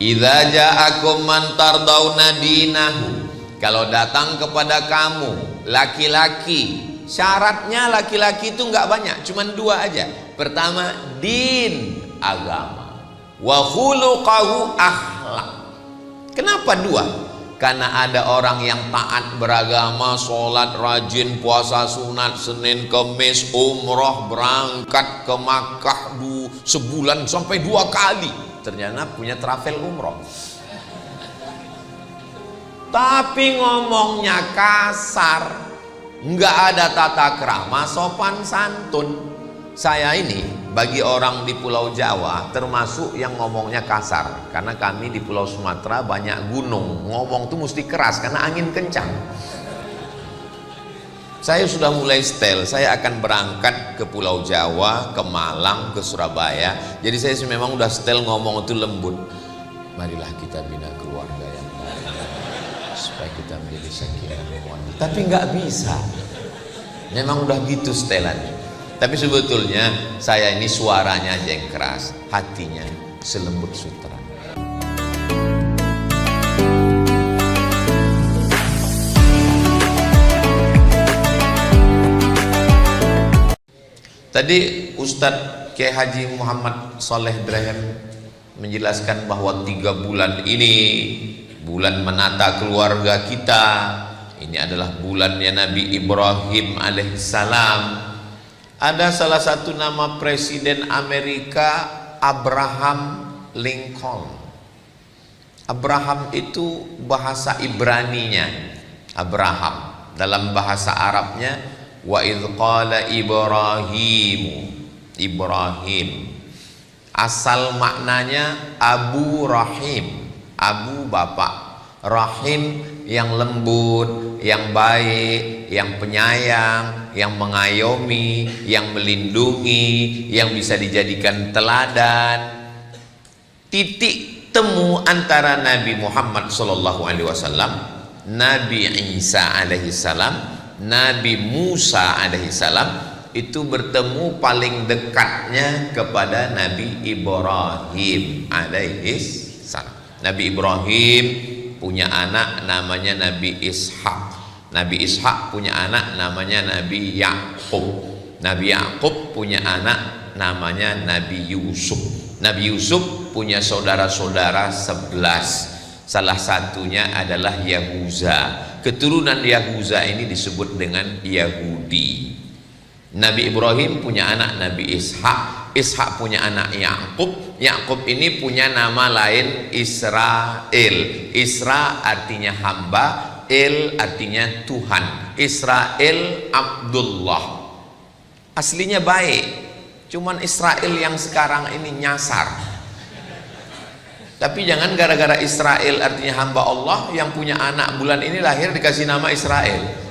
Idza ja'akum man tardawna dinahu, kalau datang kepada kamu laki-laki, syaratnya laki-laki itu nggak banyak, cuman dua aja. Pertama, din, agama, wa khuluqahu, akhlak. Kenapa dua? Karena ada orang yang taat beragama, sholat rajin, puasa sunat, Senin Kemis, umroh, berangkat ke Makkah sebulan sampai 2 kali, ternyata punya travel umroh, tapi ngomongnya kasar, nggak ada tata krama sopan santun. Saya ini bagi orang di Pulau Jawa termasuk yang ngomongnya kasar, karena kami di Pulau Sumatera banyak gunung, ngomong tuh mesti keras karena angin kencang. Saya sudah mulai setel, saya akan berangkat ke Pulau Jawa, ke Malang, ke Surabaya. Jadi saya memang udah setel ngomong itu lembut. Marilah kita bina keluarga yang baik, supaya kita menjadi sakinah mawaddah. Tapi nggak bisa, memang udah gitu setelannya. Tapi sebetulnya saya ini suaranya aja yang keras, hatinya selembut sutra. Tadi Ustadz Kiai Haji Muhammad Saleh Drehem menjelaskan bahwa 3 bulan ini bulan menata keluarga kita. Ini adalah bulannya Nabi Ibrahim alaihissalam. Ada salah satu nama Presiden Amerika, Abraham Lincoln. Abraham itu bahasa Ibraninya Abraham, dalam bahasa Arabnya wa idz qala Ibrahim. Asal maknanya Abu Rahim, Abu bapak, Rahim yang lembut, yang baik, yang penyayang, yang mengayomi, yang melindungi, yang bisa dijadikan teladan. Titik temu antara Nabi Muhammad SAW, Nabi Isa alaihissalam, Nabi Musa alaihissalam itu bertemu paling dekatnya kepada Nabi Ibrahim alaihissalam. Nabi Ibrahim punya anak namanya Nabi Ishak. Nabi Ishak punya anak namanya Nabi Yakub. Nabi Yakub punya anak namanya Nabi Yusuf. Nabi Yusuf punya saudara-saudara 11. Salah satunya adalah Yahuza. Keturunan Yahuza ini disebut dengan Yahudi. Nabi Ibrahim punya anak Nabi Ishak. Ishak punya anak Yakub. Yakub ini punya nama lain Israel. Isra artinya hamba, El artinya Tuhan. Israel Abdullah. Aslinya baik, cuman Israel yang sekarang ini nyasar. Tapi jangan gara-gara Israel artinya hamba Allah, yang punya anak bulan ini lahir dikasih nama Israel.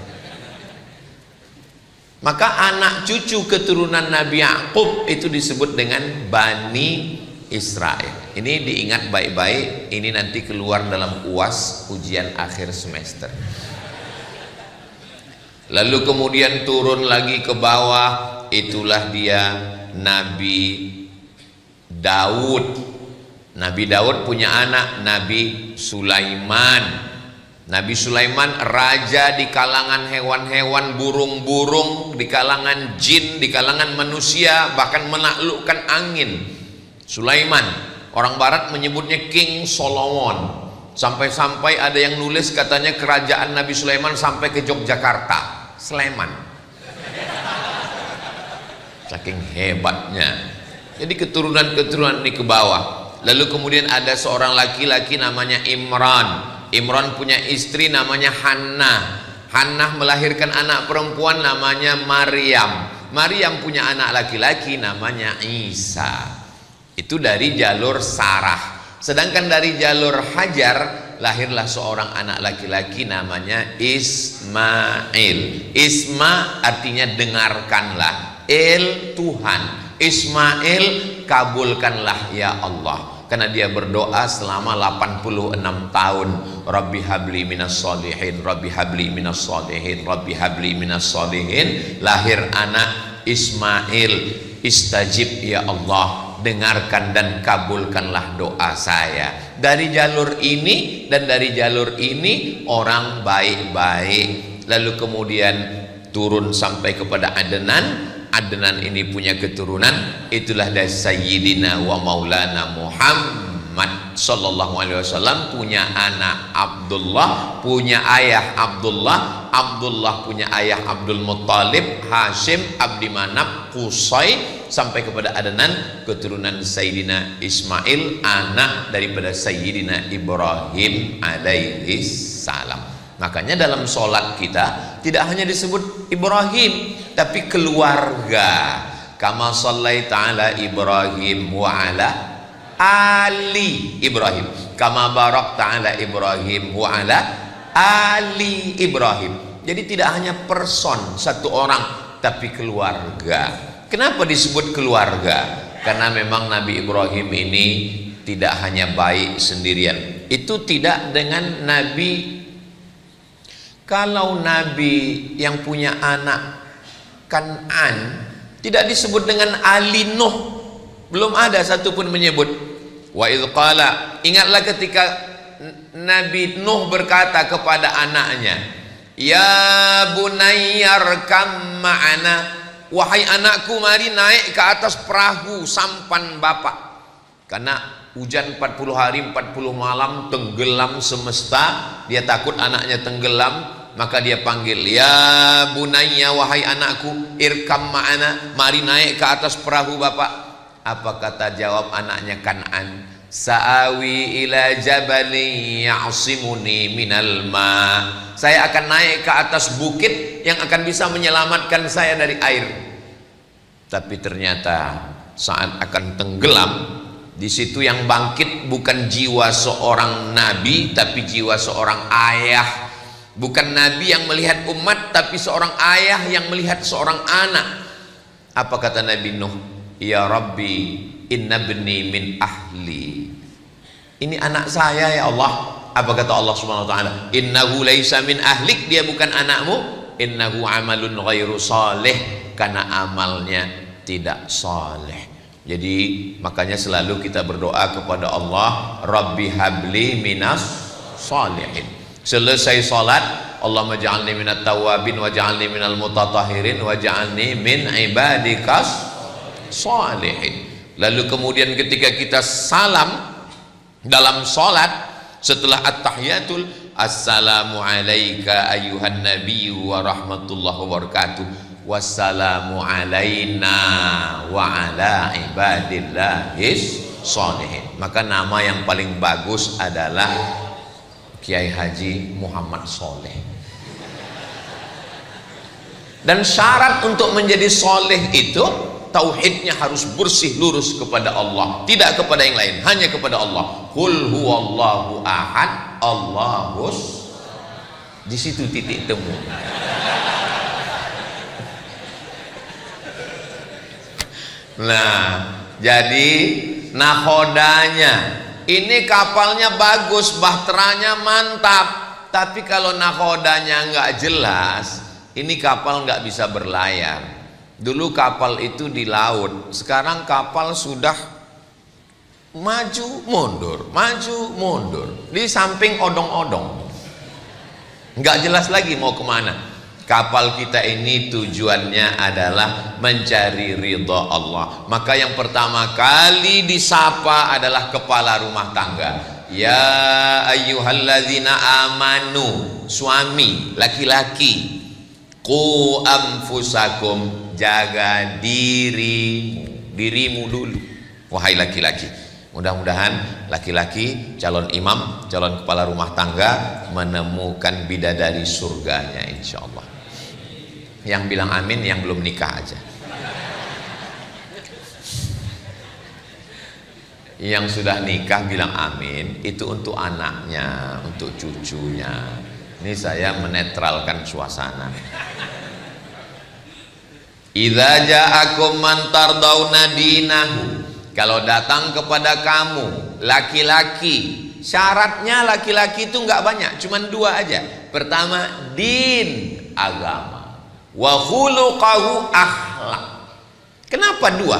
Maka anak cucu keturunan Nabi Yakub itu disebut dengan Bani Israel. Ini diingat baik-baik, ini nanti keluar dalam UAS, ujian akhir semester. Lalu kemudian turun lagi ke bawah, itulah dia Nabi Daud. Nabi Daud punya anak Nabi Sulaiman. Nabi Sulaiman raja di kalangan hewan-hewan, burung-burung, di kalangan jin, di kalangan manusia, bahkan menaklukkan angin. Sulaiman, orang barat menyebutnya King Solomon. Sampai-sampai ada yang nulis katanya kerajaan Nabi Sulaiman sampai ke Yogyakarta, Sleman. Saking hebatnya. Jadi keturunan-keturunan ini ke bawah. Lalu kemudian ada seorang laki-laki namanya Imran. Imran punya istri namanya Hannah. Hannah melahirkan anak perempuan namanya Maryam. Maryam punya anak laki-laki namanya Isa. Itu dari jalur Sarah. Sedangkan dari jalur Hajar lahirlah seorang anak laki-laki namanya Ismail. Isma artinya dengarkanlah, El Tuhan, Ismail kabulkanlah ya Allah. Karena dia berdoa selama 86 tahun, Rabbi habli minas sholihin, Rabbi habli minas sholihin, Rabbi habli minas sholihin. Lahir anak Ismail. Istajib ya Allah, dengarkan dan kabulkanlah doa saya. Dari jalur ini dan dari jalur ini orang baik-baik. Lalu kemudian turun sampai kepada Adnan. Adnan ini punya keturunan, itulah dari Sayyidina wa Maulana Muhammad sallallahu alaihi wasallam, punya anak Abdullah, punya ayah Abdullah, Abdullah punya ayah Abdul Muttalib, Hashim, Abdi Manaf, Qusay, sampai kepada Adnan, keturunan Sayyidina Ismail, anak daripada Sayyidina Ibrahim alaihi salam. Makanya dalam sholat kita tidak hanya disebut Ibrahim, tapi keluarga. Kama shallaita ala Ibrahim wa ala ali Ibrahim, kama barakta ala Ibrahim wa ala ali Ibrahim. Jadi tidak hanya person satu orang, tapi keluarga. Kenapa disebut keluarga? Karena memang Nabi Ibrahim ini tidak hanya baik sendirian. Itu tidak dengan Nabi. Kalau Nabi yang punya anak Kan'an tidak disebut dengan Ali Nuh, belum ada satupun menyebut. Wa idh qala, ingatlah ketika Nabi Nuh berkata kepada anaknya, ya bunayyarkam ma'ana, wahai anakku mari naik ke atas perahu sampan bapak. Karena hujan 40 hari 40 malam, tenggelam semesta, dia takut anaknya tenggelam. Maka dia panggil, ya bunayya, wahai anakku, irkam ma'ana, mari naik ke atas perahu bapak. Apa kata jawab anaknya Kan'an? Sa'awi ila jabali ya'simuni minal ma. Saya akan naik ke atas bukit yang akan bisa menyelamatkan saya dari air. Tapi ternyata saat akan tenggelam, di situ yang bangkit bukan jiwa seorang nabi, tapi jiwa seorang ayah. Bukan nabi yang melihat umat, tapi seorang ayah yang melihat seorang anak. Apa kata Nabi Nuh? Ya Rabbi, inna bni min ahli. Ini anak saya ya Allah. Apa kata Allah Subhanahu wa taala? Innahu laisa min ahlik, dia bukan anakmu. Innahu amalun ghairu salih, karena amalnya tidak saleh. Jadi makanya selalu kita berdoa kepada Allah, Rabbi habli minas salihin. Selesai salat, Allahumma ja'alni minat tawabin wa ja'alni minal mutatahhirin wa ja'alni min ibadikas salihin. Lalu kemudian ketika kita salam dalam salat, setelah at-tahiyatul, assalamu alayka ayyuhan nabiyyu wa rahmatullahi wa barakatuh, wassalamu alayna wa ala ibadillahis salihin. Maka nama yang paling bagus adalah Kiai Haji Muhammad Soleh. Dan syarat untuk menjadi soleh itu, tauhidnya harus bersih lurus kepada Allah, tidak kepada yang lain, hanya kepada Allah. Qul huwallahu ahad, Allahus. Di situ titik temu. Nah, jadi nahodanya, ini kapalnya bagus, bahteranya mantap, tapi kalau nahodanya nggak jelas, ini kapal nggak bisa berlayar. Dulu kapal itu di laut, sekarang kapal sudah maju mundur, di samping odong-odong, nggak jelas lagi mau kemana. Kapal kita ini tujuannya adalah mencari ridha Allah. Maka yang pertama kali disapa adalah kepala rumah tangga. Ya ayyuhalladzina amanu, suami laki-laki, qu anfusakum, jaga dirimu dulu, wahai laki-laki. Mudah-mudahan laki-laki calon imam, calon kepala rumah tangga menemukan bidadari surganya insyaallah. Yang bilang amin yang belum nikah aja. Yang sudah nikah bilang amin, itu untuk anaknya, untuk cucunya. Ini saya menetralkan suasana. Idza ja'akum man tardawna dinahu, kalau datang kepada kamu laki-laki, syaratnya laki-laki itu nggak banyak, cuman dua aja. Pertama, din, agama, wa khuluqahu, akhlak. Kenapa dua?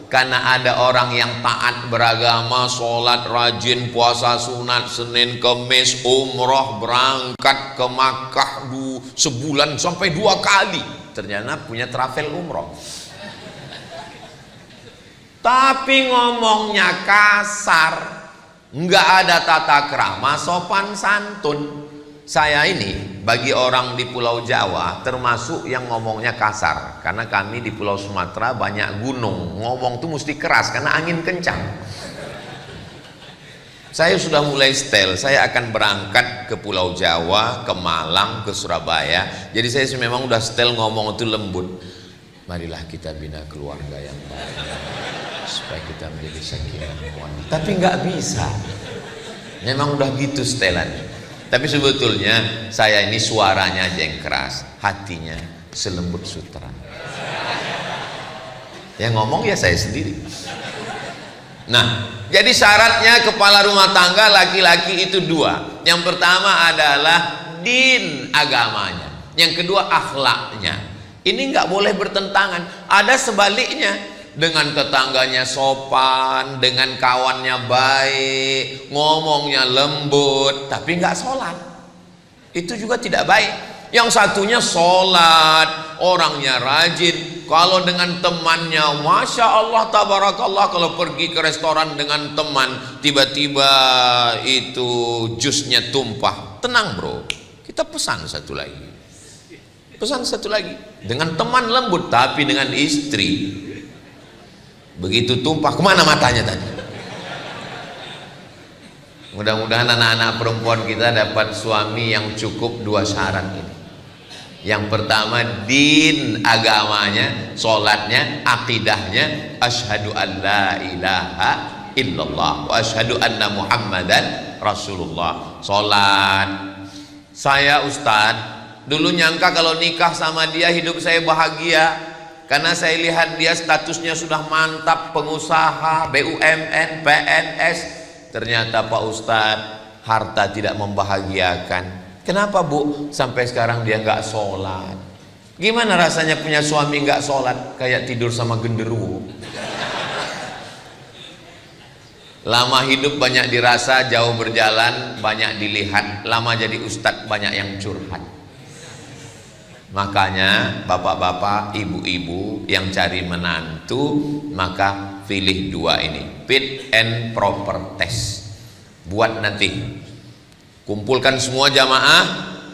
Karena ada orang yang taat beragama, sholat rajin, puasa sunat, Senin Kemis, umroh, berangkat ke Makkah sebulan sampai 2 kali, ternyata punya travel umroh, tapi ngomongnya kasar, nggak ada tata krama sopan santun. Saya ini bagi orang di Pulau Jawa termasuk yang ngomongnya kasar, karena kami di Pulau Sumatera banyak gunung, ngomong tuh mesti keras karena angin kencang. Saya sudah mulai setel, saya akan berangkat ke Pulau Jawa, ke Malang, ke Surabaya. Jadi saya memang udah setel ngomong itu lembut. Marilah kita bina keluarga yang baik supaya kita menjadi sakinah mawaddah. Tapi nggak bisa, memang udah gitu setelannya. Tapi sebetulnya saya ini suaranya aja yang keras, hatinya selembut sutra. Yang ngomong ya saya sendiri. Nah, jadi syaratnya kepala rumah tangga laki-laki itu 2. Yang pertama adalah din, agamanya. Yang kedua akhlaknya. Ini nggak boleh bertentangan. Ada sebaliknya. Dengan tetangganya sopan, dengan kawannya baik, ngomongnya lembut, tapi nggak sholat, itu juga tidak baik. Yang satunya sholat, orangnya rajin, kalau dengan temannya Masya Allah tabarakallah, kalau pergi ke restoran dengan teman tiba-tiba itu jusnya tumpah, tenang bro, kita pesan satu lagi, dengan teman lembut. Tapi dengan istri begitu tumpah, kemana matanya tadi? Mudah-mudahan anak-anak perempuan kita dapat suami yang cukup 2 syarat ini. Yang pertama din, agamanya, sholatnya, akidahnya, asyhadu an la ilaha illallah wa asyhadu anna muhammadan rasulullah. Sholat. Saya Ustadz dulu nyangka kalau nikah sama dia hidup saya bahagia, karena saya lihat dia statusnya sudah mantap, pengusaha, BUMN, PNS. Ternyata Pak Ustadz, harta tidak membahagiakan. Kenapa Bu? Sampai sekarang dia nggak sholat. Gimana rasanya punya suami nggak sholat? Kayak tidur sama genderuwo. Lama hidup banyak dirasa, jauh berjalan banyak dilihat. Lama jadi ustadz banyak yang curhat. Makanya bapak-bapak, ibu-ibu yang cari menantu, maka pilih 2 ini, fit and proper test. Buat nanti, kumpulkan semua jamaah,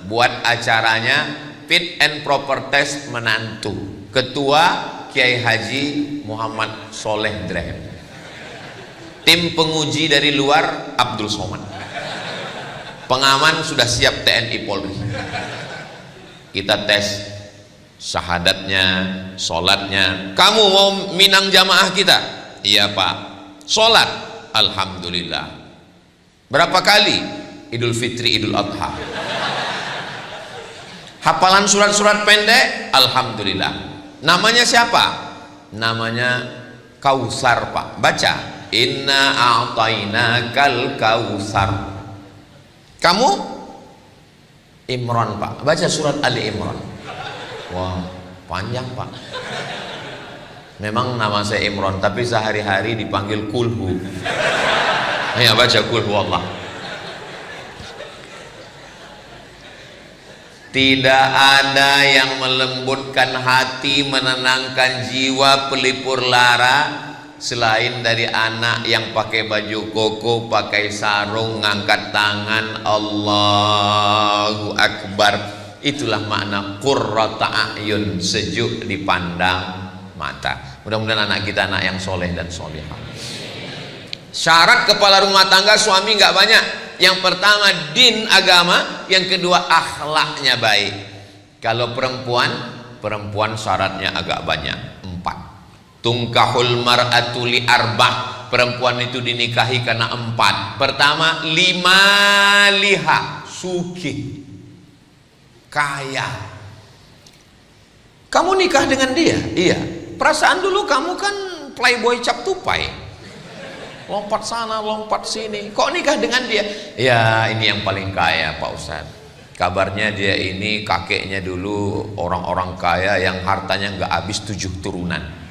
buat acaranya fit and proper test menantu. Ketua Kiai Haji Muhammad Soleh Drehem. Tim penguji dari luar Abdul Somad. Pengaman sudah siap TNI Polri. Kita tes syahadatnya, sholatnya. Kamu mau minang jamaah kita? Iya Pak. Sholat? Alhamdulillah. Berapa kali? Idul Fitri, Idul Adha. Hafalan surat-surat pendek? Alhamdulillah. Namanya siapa? Namanya Kausar Pak. Baca. Inna a'tainakal kausar. Kamu? Imran Pak, baca surat Ali Imran. Wah, panjang Pak. Memang nama saya Imran, tapi sehari-hari dipanggil Kulhu. Ayo baca Kulhu Allah. Tidak ada yang melembutkan hati, menenangkan jiwa, pelipur lara selain dari anak yang pakai baju koko, pakai sarung, ngangkat tangan, Allahu Akbar. Itulah makna qurrata a'yun, sejuk dipandang mata. Mudah-mudahan anak kita anak yang soleh dan solehah. Syarat kepala rumah tangga suami nggak banyak. Yang pertama din, agama. Yang kedua akhlaknya baik. Kalau perempuan syaratnya agak banyak, 4. Tungkahul mar'atu li arba'. Perempuan itu dinikahi karena 4. Pertama, 5 liha, sugih, kaya. Kamu nikah dengan dia? Iya. Perasaan dulu kamu kan playboy cap tupai, lompat sana lompat sini. Kok nikah dengan dia? Ya ini yang paling kaya Pak Ustadz. Kabarnya dia ini kakeknya dulu orang-orang kaya yang hartanya nggak habis 7 turunan.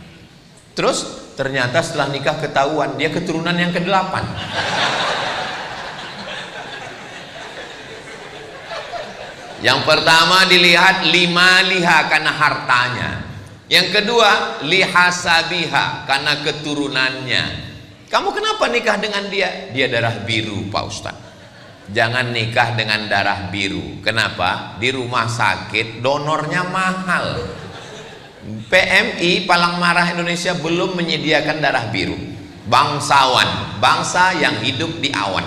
Terus Ternyata setelah nikah ketahuan dia keturunan yang ke-8. Yang pertama dilihat lima liha karena hartanya. Yang kedua lihasabiha karena keturunannya. Kamu kenapa nikah dengan dia? Dia darah biru, Pak Ustadz. Jangan nikah dengan darah biru. Kenapa? Di rumah sakit donornya mahal. PMI Palang Merah Indonesia belum menyediakan darah biru. Bangsawan, bangsa yang hidup di awan.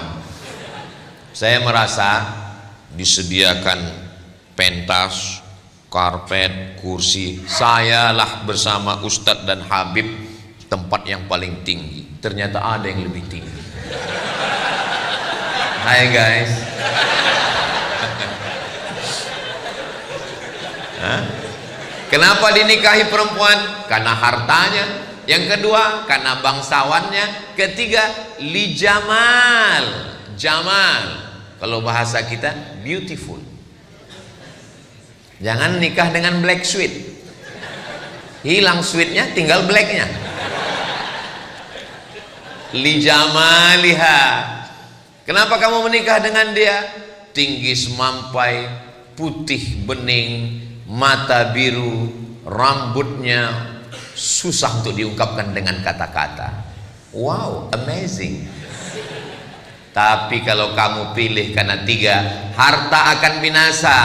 Saya merasa disediakan pentas, karpet, kursi. Sayalah bersama Ustadz dan Habib tempat yang paling tinggi. Ternyata ada yang lebih tinggi. Hai guys. Kenapa dinikahi perempuan? Karena hartanya. Yang kedua karena bangsawannya. Ketiga li jamal. Jamal, kalau bahasa kita beautiful. Jangan nikah dengan black sweet. Hilang sweetnya, tinggal blacknya. Li jamaliha. Kenapa kamu menikah dengan dia? Tinggi semampai, putih bening, mata biru, rambutnya susah untuk diungkapkan dengan kata-kata. Wow, amazing. Tapi kalau kamu pilih karena tiga, harta akan binasa,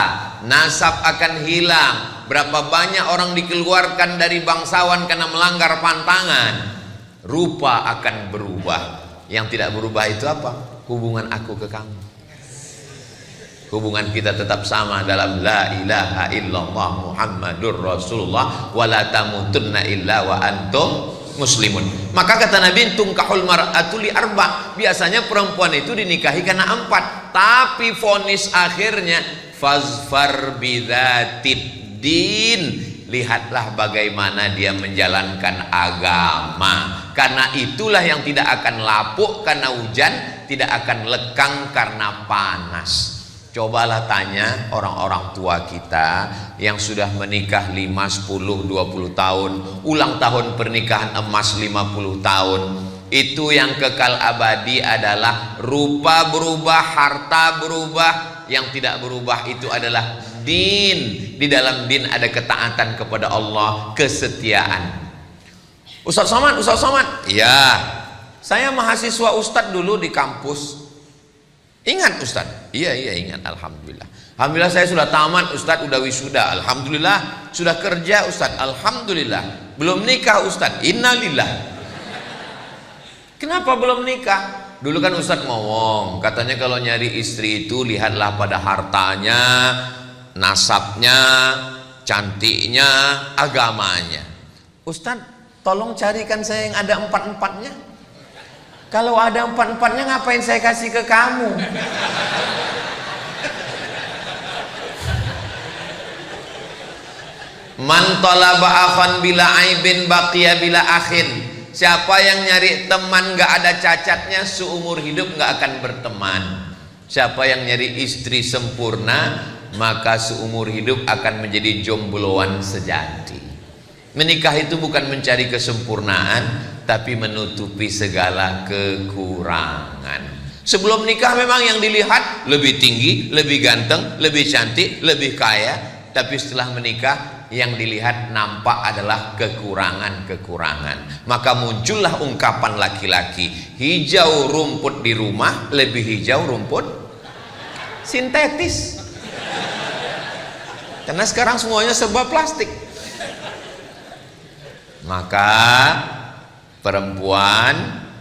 nasab akan hilang. Berapa banyak orang dikeluarkan dari bangsawan karena melanggar pantangan. Rupa akan berubah. Yang tidak berubah itu apa? Hubungan aku ke kamu. Hubungan kita tetap sama dalam la ilaha illallah Muhammadur Rasulullah wa la tamutunna illa wa antum muslimun. Maka kata Nabi, tungkahul mar'atu li arba. Biasanya perempuan itu dinikahi karena 4, tapi vonis akhirnya fazfar bidzatid din. Lihatlah bagaimana dia menjalankan agama. Karena itulah yang tidak akan lapuk karena hujan, tidak akan lekang karena panas. Cobalah tanya orang-orang tua kita yang sudah menikah 5, 10, 20 tahun, ulang tahun pernikahan emas 50 tahun. Itu yang kekal abadi adalah rupa berubah, harta berubah. Yang tidak berubah itu adalah din. Di dalam din ada ketaatan kepada Allah, kesetiaan. Ustaz Somad, Ustaz Somad. Ya, saya mahasiswa Ustadz dulu di kampus. Ingat Ustadz? Iya ingat. Alhamdulillah. Alhamdulillah saya sudah tamat Ustadz, udah wisuda. Alhamdulillah. Sudah kerja Ustadz. Alhamdulillah. Belum nikah Ustadz. Innalillah. Kenapa belum nikah? Dulu kan Ustadz ngomong, katanya kalau nyari istri itu lihatlah pada hartanya, nasabnya, cantiknya, agamanya. Ustadz, tolong carikan saya yang ada 4-4-nya. Kalau ada 4-4-nya ngapain saya kasih ke kamu? Man talaba akhan bila aibin baqiya bila akhin. Siapa yang nyari teman gak ada cacatnya, seumur hidup gak akan berteman. Siapa yang nyari istri sempurna, maka seumur hidup akan menjadi jombloan sejati. Menikah itu bukan mencari kesempurnaan, tapi menutupi segala kekurangan. Sebelum nikah memang yang dilihat lebih tinggi, lebih ganteng, lebih cantik, lebih kaya. Tapi setelah menikah yang dilihat nampak adalah kekurangan-kekurangan. Maka muncullah ungkapan laki-laki, hijau rumput di rumah lebih hijau rumput sintetis. Karena sekarang semuanya serba plastik. Maka perempuan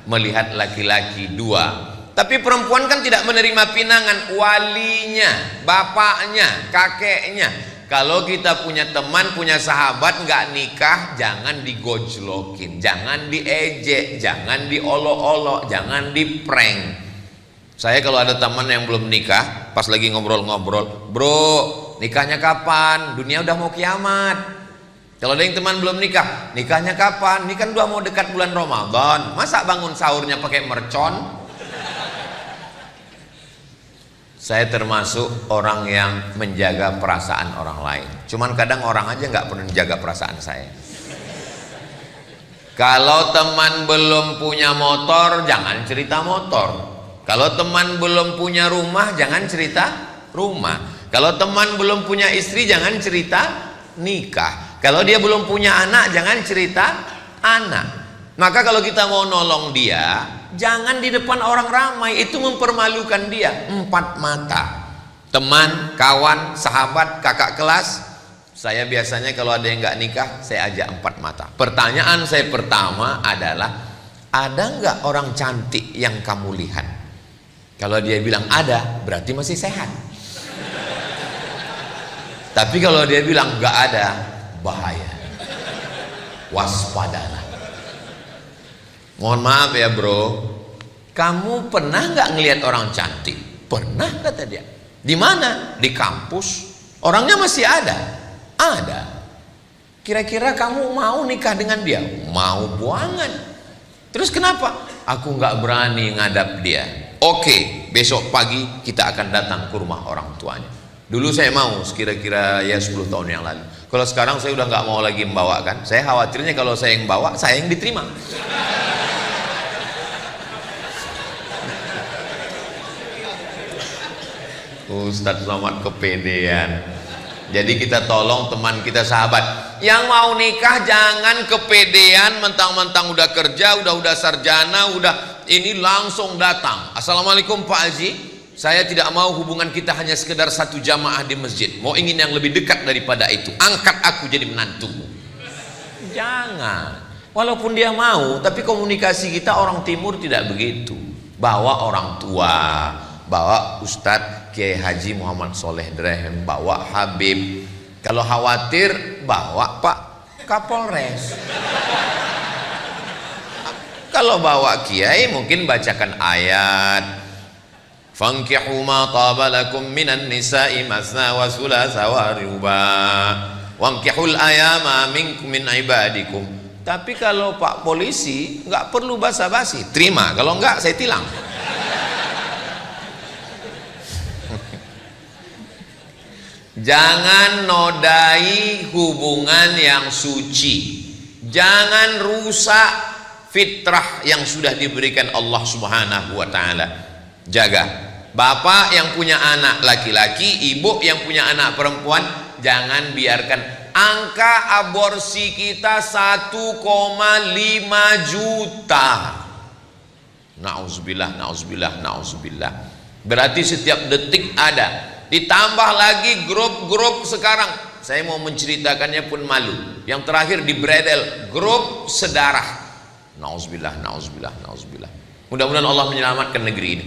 melihat laki-laki 2. Tapi perempuan kan tidak menerima pinangan, walinya, bapaknya, kakeknya. Kalau kita punya teman, punya sahabat nggak nikah, jangan digojlokin, jangan diejek, jangan diolok-olok, jangan diprank. Saya kalau ada teman yang belum nikah, pas lagi ngobrol-ngobrol, bro, nikahnya kapan? Dunia udah mau kiamat. Kalau ada yang teman belum nikah, nikahnya kapan? Ini kan udah mau dekat bulan Ramadan, masa bangun sahurnya pakai mercon? Saya termasuk orang yang menjaga perasaan orang lain. Cuman kadang orang aja nggak pernah menjaga perasaan saya. Kalau teman belum punya motor, jangan cerita motor. Kalau teman belum punya rumah, jangan cerita rumah. Kalau teman belum punya istri, jangan cerita nikah. Kalau dia belum punya anak, jangan cerita anak. Maka kalau kita mau nolong dia, jangan di depan orang ramai, itu mempermalukan dia. 4 mata. Teman, kawan, sahabat, kakak kelas. Saya biasanya kalau ada yang nggak nikah, saya ajak 4 mata. Pertanyaan saya pertama adalah, ada nggak orang cantik yang kamu lihat? Kalau dia bilang ada, berarti masih sehat. Tapi kalau dia bilang nggak ada, bahaya. Waspadalah. Mohon maaf ya bro, kamu pernah nggak ngelihat orang cantik? Pernah, kata dia. Di mana? Di kampus. Orangnya masih ada. Ada. Kira-kira kamu mau nikah dengan dia? Mau buangan. Terus kenapa? Aku nggak berani ngadap dia. Oke, besok pagi kita akan datang ke rumah orang tuanya. Dulu saya mau, kira-kira ya 10 tahun yang lalu. Kalau sekarang saya udah nggak mau lagi membawakan. Saya khawatirnya kalau saya yang bawa, saya yang diterima. Ustadz Somad kepedean. Jadi kita tolong teman kita, sahabat yang mau nikah, jangan kepedean mentang-mentang udah kerja, udah sarjana, udah ini langsung datang. Assalamualaikum Pak Haji, saya tidak mau hubungan kita hanya sekedar 1 jamaah di masjid, mau ingin yang lebih dekat daripada itu, angkat aku jadi menantu. Jangan. Walaupun dia mau, tapi komunikasi kita orang timur tidak begitu. Bawa orang tua, bawa Ustadz Kiai Haji Muhammad Soleh Drehem, bawa Habib. Kalau khawatir, bawa Pak Kapolres. Kalau bawa Kiai, mungkin bacakan ayat, fankihu ma taba lakum minan nisa'i masna wa thulatha wa ruba wankihul ayama minkum min ibadikum. Tapi kalau Pak polisi, nggak perlu basa-basi, terima. Kalau enggak, saya tilang. Jangan nodai hubungan yang suci. Jangan rusak fitrah yang sudah diberikan Allah Subhanahu wa taala. Jaga. Bapak yang punya anak laki-laki, ibu yang punya anak perempuan, jangan biarkan angka aborsi kita 1,5 juta. Nauzubillah, nauzubillah, nauzubillah. Berarti setiap detik ada. Ditambah lagi grup-grup sekarang, saya mau menceritakannya pun malu. Yang terakhir di Bredel, grup sedarah. Nauzubillah, nauzubillah, nauzubillah. Mudah-mudahan Allah menyelamatkan negeri ini.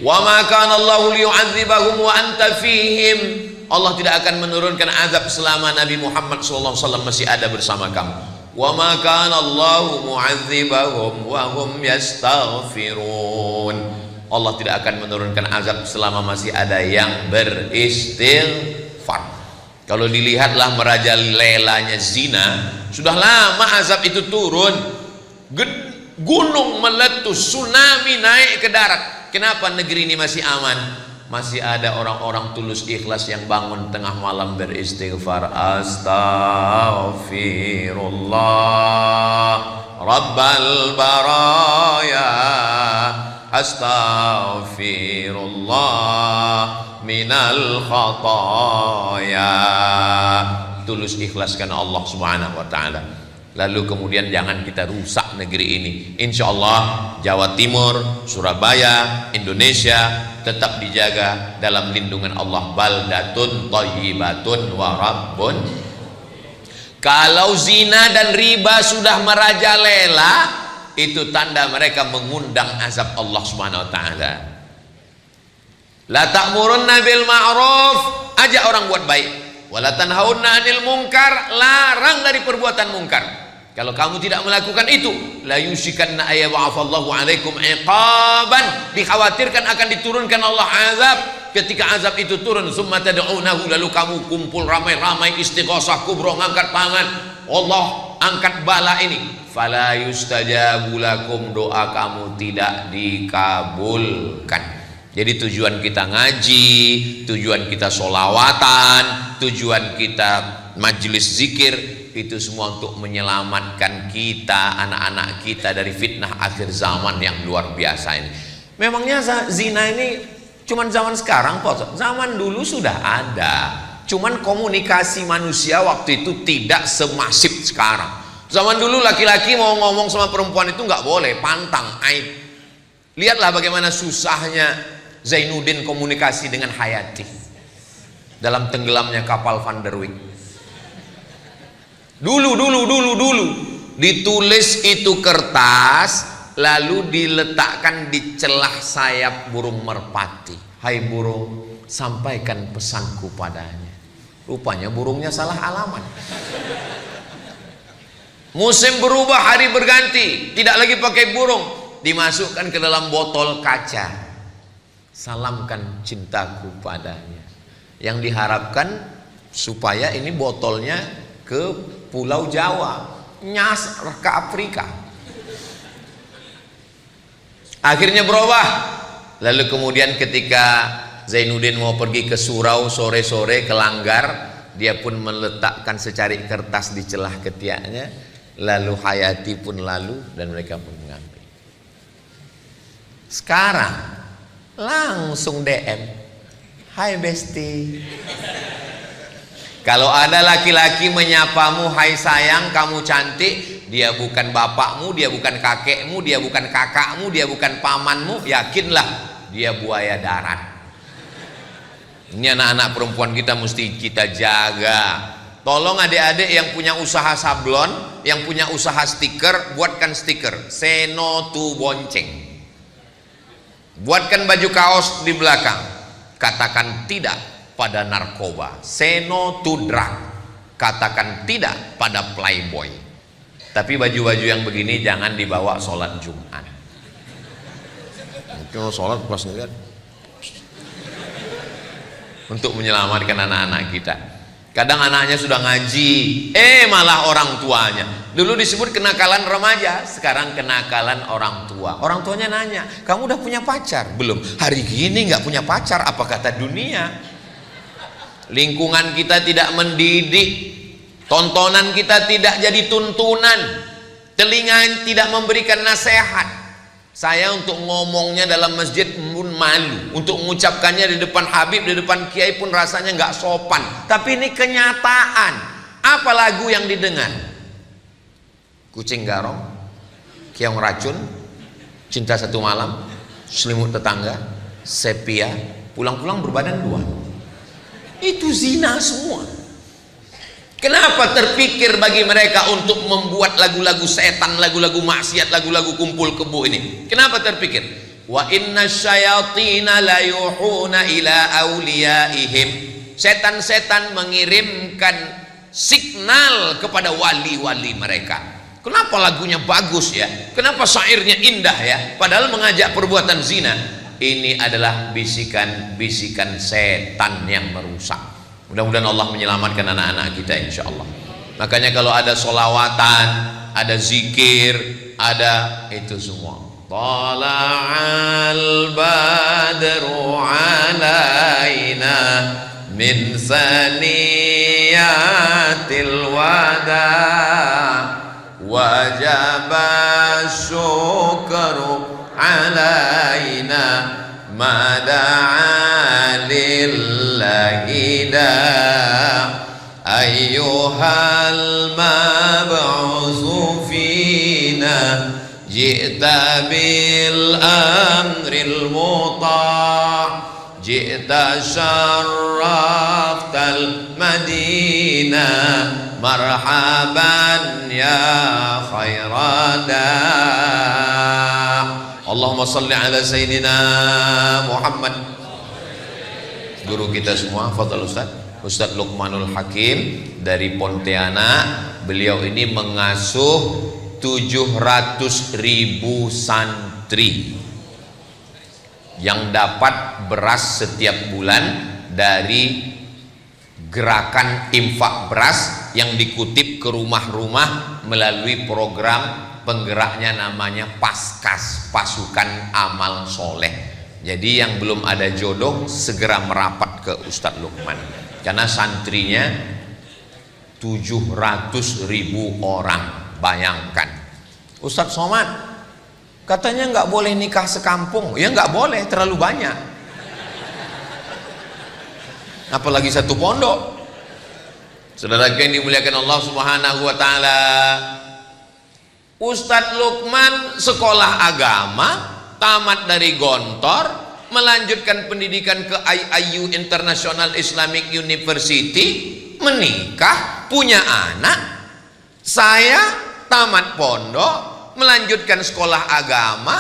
Wa ma kana Allahu liyu'adzibahum wa anta fihim. Allah tidak akan menurunkan azab selama Nabi Muhammad SAW masih ada bersama kamu. Wa ma kana Allahu mu'adzibahum wa hum yastaghfirun. Allah tidak akan menurunkan azab selama masih ada yang beristighfar. Kalau dilihatlah merajalelanya zina, sudah lama azab itu turun. Gunung meletus, tsunami naik ke darat. Kenapa negeri ini masih aman? Masih ada orang-orang tulus ikhlas yang bangun tengah malam beristighfar. Astaghfirullah Rabbal baraya, astaghfirullah minal khataya. Tulus ikhlas karena Allah Subhanahu wa taala. Lalu kemudian jangan kita rusak negeri ini. Insya Allah Jawa Timur, Surabaya, Indonesia tetap dijaga dalam lindungan Allah. Baldatun thayyibatun wa rabbun. Kalau zina dan riba sudah merajalela, itu tanda mereka mengundang azab Allah Subhanahu wa taala. La ta'murunna bil ma'ruf, ajak orang buat baik. Wala tanhauna 'anil munkar, larang dari perbuatan mungkar. Kalau kamu tidak melakukan itu, la yushikanna ayyab'afallahu 'alaikum 'iqaban, dikhawatirkan akan diturunkan Allah azab. Ketika azab itu turun, summa tad'unahu, lalu kamu kumpul ramai-ramai istighosah kubro, ngangkat tangan, Allah angkat bala ini. Fala yustajabu lakum, doa kamu tidak dikabulkan. Jadi tujuan kita ngaji, tujuan kita sholawatan, tujuan kita majelis zikir, itu semua untuk menyelamatkan kita, anak-anak kita dari fitnah akhir zaman yang luar biasa ini. Memangnya zina ini cuman zaman sekarang Pak? Zaman dulu sudah ada, cuman komunikasi manusia waktu itu tidak semasif sekarang. Zaman dulu laki-laki mau ngomong sama perempuan itu nggak boleh, pantang, aib. Lihatlah bagaimana susahnya Zainuddin komunikasi dengan Hayati dalam tenggelamnya kapal Van der Wijk. Dulu ditulis itu kertas, lalu diletakkan di celah sayap burung merpati. Hai burung, sampaikan pesanku padanya. Rupanya burungnya salah alamat. Musim berubah, hari berganti, tidak lagi pakai burung, dimasukkan ke dalam botol kaca. Salamkan cintaku padanya. Yang diharapkan supaya ini botolnya ke Pulau Jawa, nyas ke Afrika. Akhirnya berubah. Lalu kemudian ketika Zainuddin mau pergi ke surau sore-sore ke Langgar, dia pun meletakkan secari kertas di celah ketiaknya. Lalu Hayati pun lalu dan mereka pun mengambil. Sekarang langsung DM, hai Besti. Kalau ada laki-laki menyapamu, hai sayang, kamu cantik, dia bukan bapakmu, dia bukan kakekmu, dia bukan kakakmu, dia bukan pamanmu, yakinlah dia buaya darat. Ini anak-anak perempuan kita mesti kita jaga. Tolong adik-adik yang punya usaha sablon, yang punya usaha stiker, buatkan stiker say no to bonceng. Buatkan baju kaos di belakang, katakan tidak pada narkoba, say no to drug, katakan tidak pada playboy. Tapi baju-baju yang begini jangan dibawa sholat Jumat. Kalau sholat pas ngeliat, untuk menyelamatkan anak-anak kita. Kadang anaknya sudah ngaji, malah orang tuanya. Dulu disebut kenakalan remaja, sekarang kenakalan orang tua. Orang tuanya nanya, kamu udah punya pacar? Belum. Hari gini nggak punya pacar, apa kata dunia? Lingkungan kita tidak mendidik, tontonan kita tidak jadi tuntunan, telinga tidak memberikan nasihat. Saya untuk ngomongnya dalam masjid pun malu, untuk mengucapkannya di depan Habib, di depan Kiai pun rasanya nggak sopan. Tapi ini kenyataan. Apa lagu yang didengar? Kucing garong, keong racun, cinta satu malam, selimut tetangga, sepia, pulang-pulang berbadan dua. Itu zina semua. Kenapa terpikir bagi mereka untuk membuat lagu-lagu setan, lagu-lagu maksiat, lagu-lagu kumpul kebo ini? Kenapa terpikir? Wa inna syayatina la yuhuna ila awliyaihim. Setan-setan mengirimkan signal kepada wali-wali mereka. Kenapa lagunya bagus ya? Kenapa syairnya indah ya? Padahal mengajak perbuatan zina. Ini adalah bisikan-bisikan setan yang merusak. Mudah-mudahan Allah menyelamatkan anak-anak kita insya Allah. Makanya kalau ada solawatan, ada zikir, ada itu semua. Tala'al badru alaina min saniyatil wada wajaba syukru alaina mada'a lillahi da ayyuhal mab'usu fina ji'ta bil amril muta' ji'ta syarraftal madinah marhaban ya khairada. Allahumma salli ala sayyidina Muhammad. Guru kita semua, fadhal Ustaz Luqmanul Hakim dari Pontianak. Beliau ini mengasuh 700.000 santri yang dapat beras setiap bulan dari gerakan infak beras yang dikutip ke rumah-rumah melalui program penggeraknya namanya Paskas, Pasukan Amal Soleh. Jadi yang belum ada jodoh segera merapat ke Ustadz Luqman, karena santrinya 700.000 orang. Bayangkan. Ustadz Somad katanya nggak boleh nikah sekampung. Ya nggak boleh, terlalu banyak. Apalagi satu pondok. Saudara yang dimuliakan Allah Subhanahu wa taala, Ustadz Lukman sekolah agama, tamat dari Gontor, melanjutkan pendidikan ke IIU International Islamic University, menikah, punya anak. Saya tamat pondok, melanjutkan sekolah agama.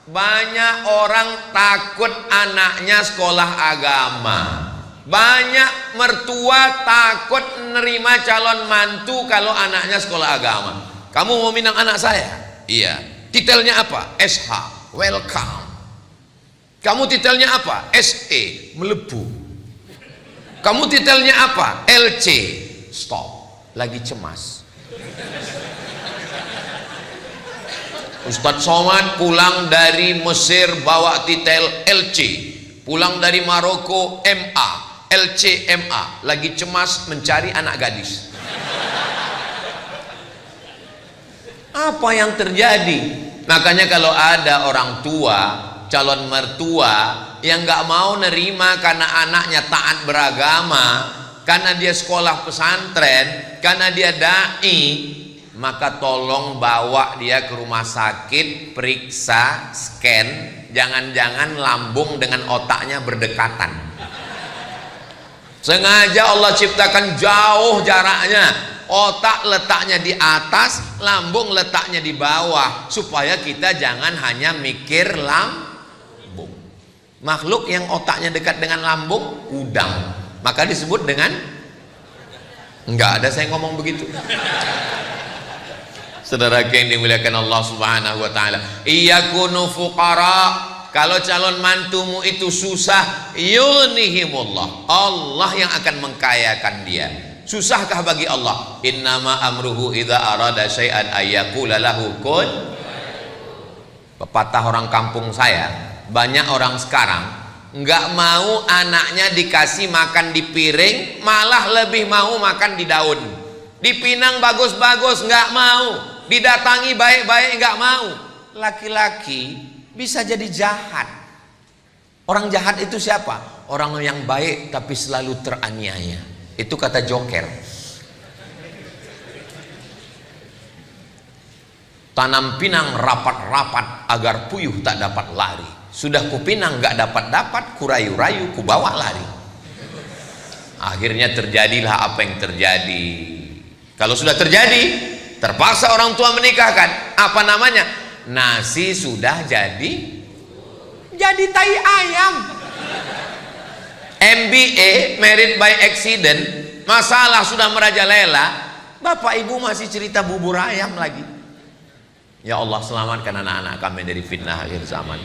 Banyak orang takut anaknya sekolah agama. Banyak mertua takut menerima calon mantu kalau anaknya sekolah agama. Kamu mau minang anak saya? Iya. Titelnya apa? SH, welcome. Kamu titelnya apa? SE, melebu. Kamu titelnya apa? LC, stop. Lagi cemas. Ustadz Somad pulang dari Mesir bawa titel LC, pulang dari Maroko MA, LC MA, lagi cemas mencari anak gadis. Apa yang terjadi? Makanya kalau ada orang tua, calon mertua yang nggak mau nerima karena anaknya taat beragama, karena dia sekolah pesantren, karena dia dai, maka tolong bawa dia ke rumah sakit, periksa, scan, jangan-jangan lambung dengan otaknya berdekatan. Sengaja Allah ciptakan jauh jaraknya. Otak letaknya di atas, lambung letaknya di bawah, supaya kita jangan hanya mikir lambung. Makhluk yang otaknya dekat dengan lambung, udang, maka disebut dengan, enggak ada saya ngomong begitu. Saudara yang dimuliakan Allah Subhanahu wa taala, iyakunu fuqara, kalau calon mantumu itu susah, yughnihimullah, Allah yang akan mengkayakan dia. Susahkah bagi Allah? Innama amruhu idza arada syai'an ayyaqula lahu kun. Pepatah orang kampung saya, banyak orang sekarang nggak mau anaknya dikasih makan di piring, malah lebih mau makan di daun. Dipinang bagus-bagus nggak mau, didatangi baik-baik nggak mau. Laki-laki bisa jadi jahat. Orang jahat itu siapa? Orang yang baik tapi selalu teraniaya. Itu kata Joker. Tanam pinang rapat-rapat agar puyuh tak dapat lari. Sudah kupinang gak dapat-dapat, kurayu-rayu kubawa lari. Akhirnya terjadilah apa yang terjadi. Kalau sudah terjadi, terpaksa orang tua menikahkan. Apa namanya? Nasi sudah jadi tai ayam. MBA, married by accident, masalah sudah merajalela, bapak ibu masih cerita bubur ayam lagi. Ya Allah, selamatkan anak-anak kami dari fitnah akhir zaman.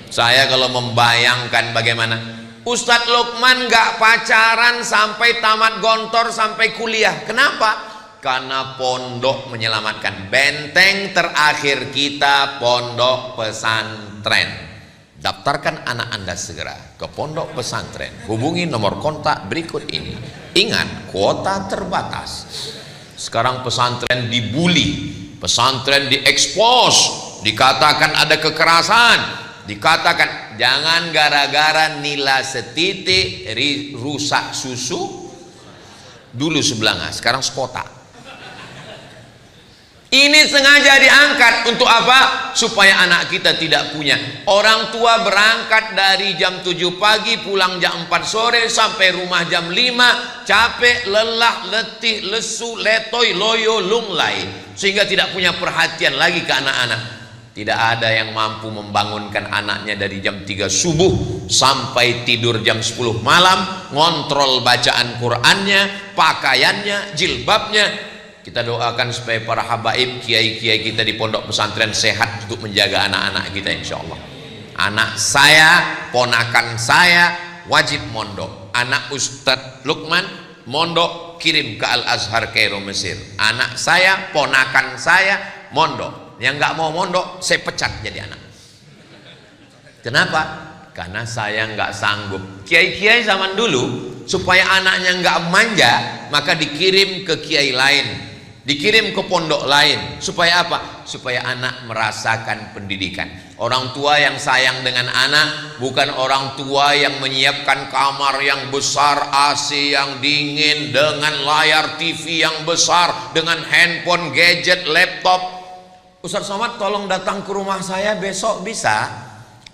Saya kalau membayangkan bagaimana Ustadz Lukman gak pacaran sampai tamat Gontor, sampai kuliah. Kenapa? Karena pondok menyelamatkan. Benteng terakhir kita pondok pesantren. Daftarkan anak Anda segera ke pondok pesantren. Hubungi nomor kontak berikut ini. Ingat, kuota terbatas. Sekarang pesantren dibully, pesantren diekspos, dikatakan ada kekerasan, dikatakan jangan gara-gara nila setitik rusak susu. Dulu sebelanga, sekarang sekota. Ini sengaja diangkat untuk apa? Supaya anak kita tidak punya. Orang tua berangkat dari jam 7 pagi, pulang jam 4 sore, sampai rumah jam 5, capek, lelah, letih, lesu, letoy, loyo, lunglai, sehingga tidak punya perhatian lagi ke anak-anak. Tidak ada yang mampu membangunkan anaknya dari jam 3 subuh sampai tidur jam 10 malam, ngontrol bacaan Qur'annya, pakaiannya, jilbabnya. Kita doakan supaya para habaib, kiai-kiai kita di pondok pesantren sehat untuk menjaga anak-anak kita, insya Allah. Anak saya, ponakan saya wajib mondok. Anak Ustadz Lukman mondok, kirim ke Al-Azhar Kairo Mesir. Anak saya, ponakan saya mondok. Yang nggak mau mondok, saya pecat jadi anak. Kenapa? Karena saya nggak sanggup. Kiai-kiai zaman dulu supaya anaknya nggak manja, maka dikirim ke kiai lain, dikirim ke pondok lain. Supaya apa? Supaya anak merasakan pendidikan. Orang tua yang sayang dengan anak bukan orang tua yang menyiapkan kamar yang besar, AC yang dingin, dengan layar TV yang besar, dengan handphone, gadget, laptop. Ustaz Somad tolong datang ke rumah saya besok, bisa?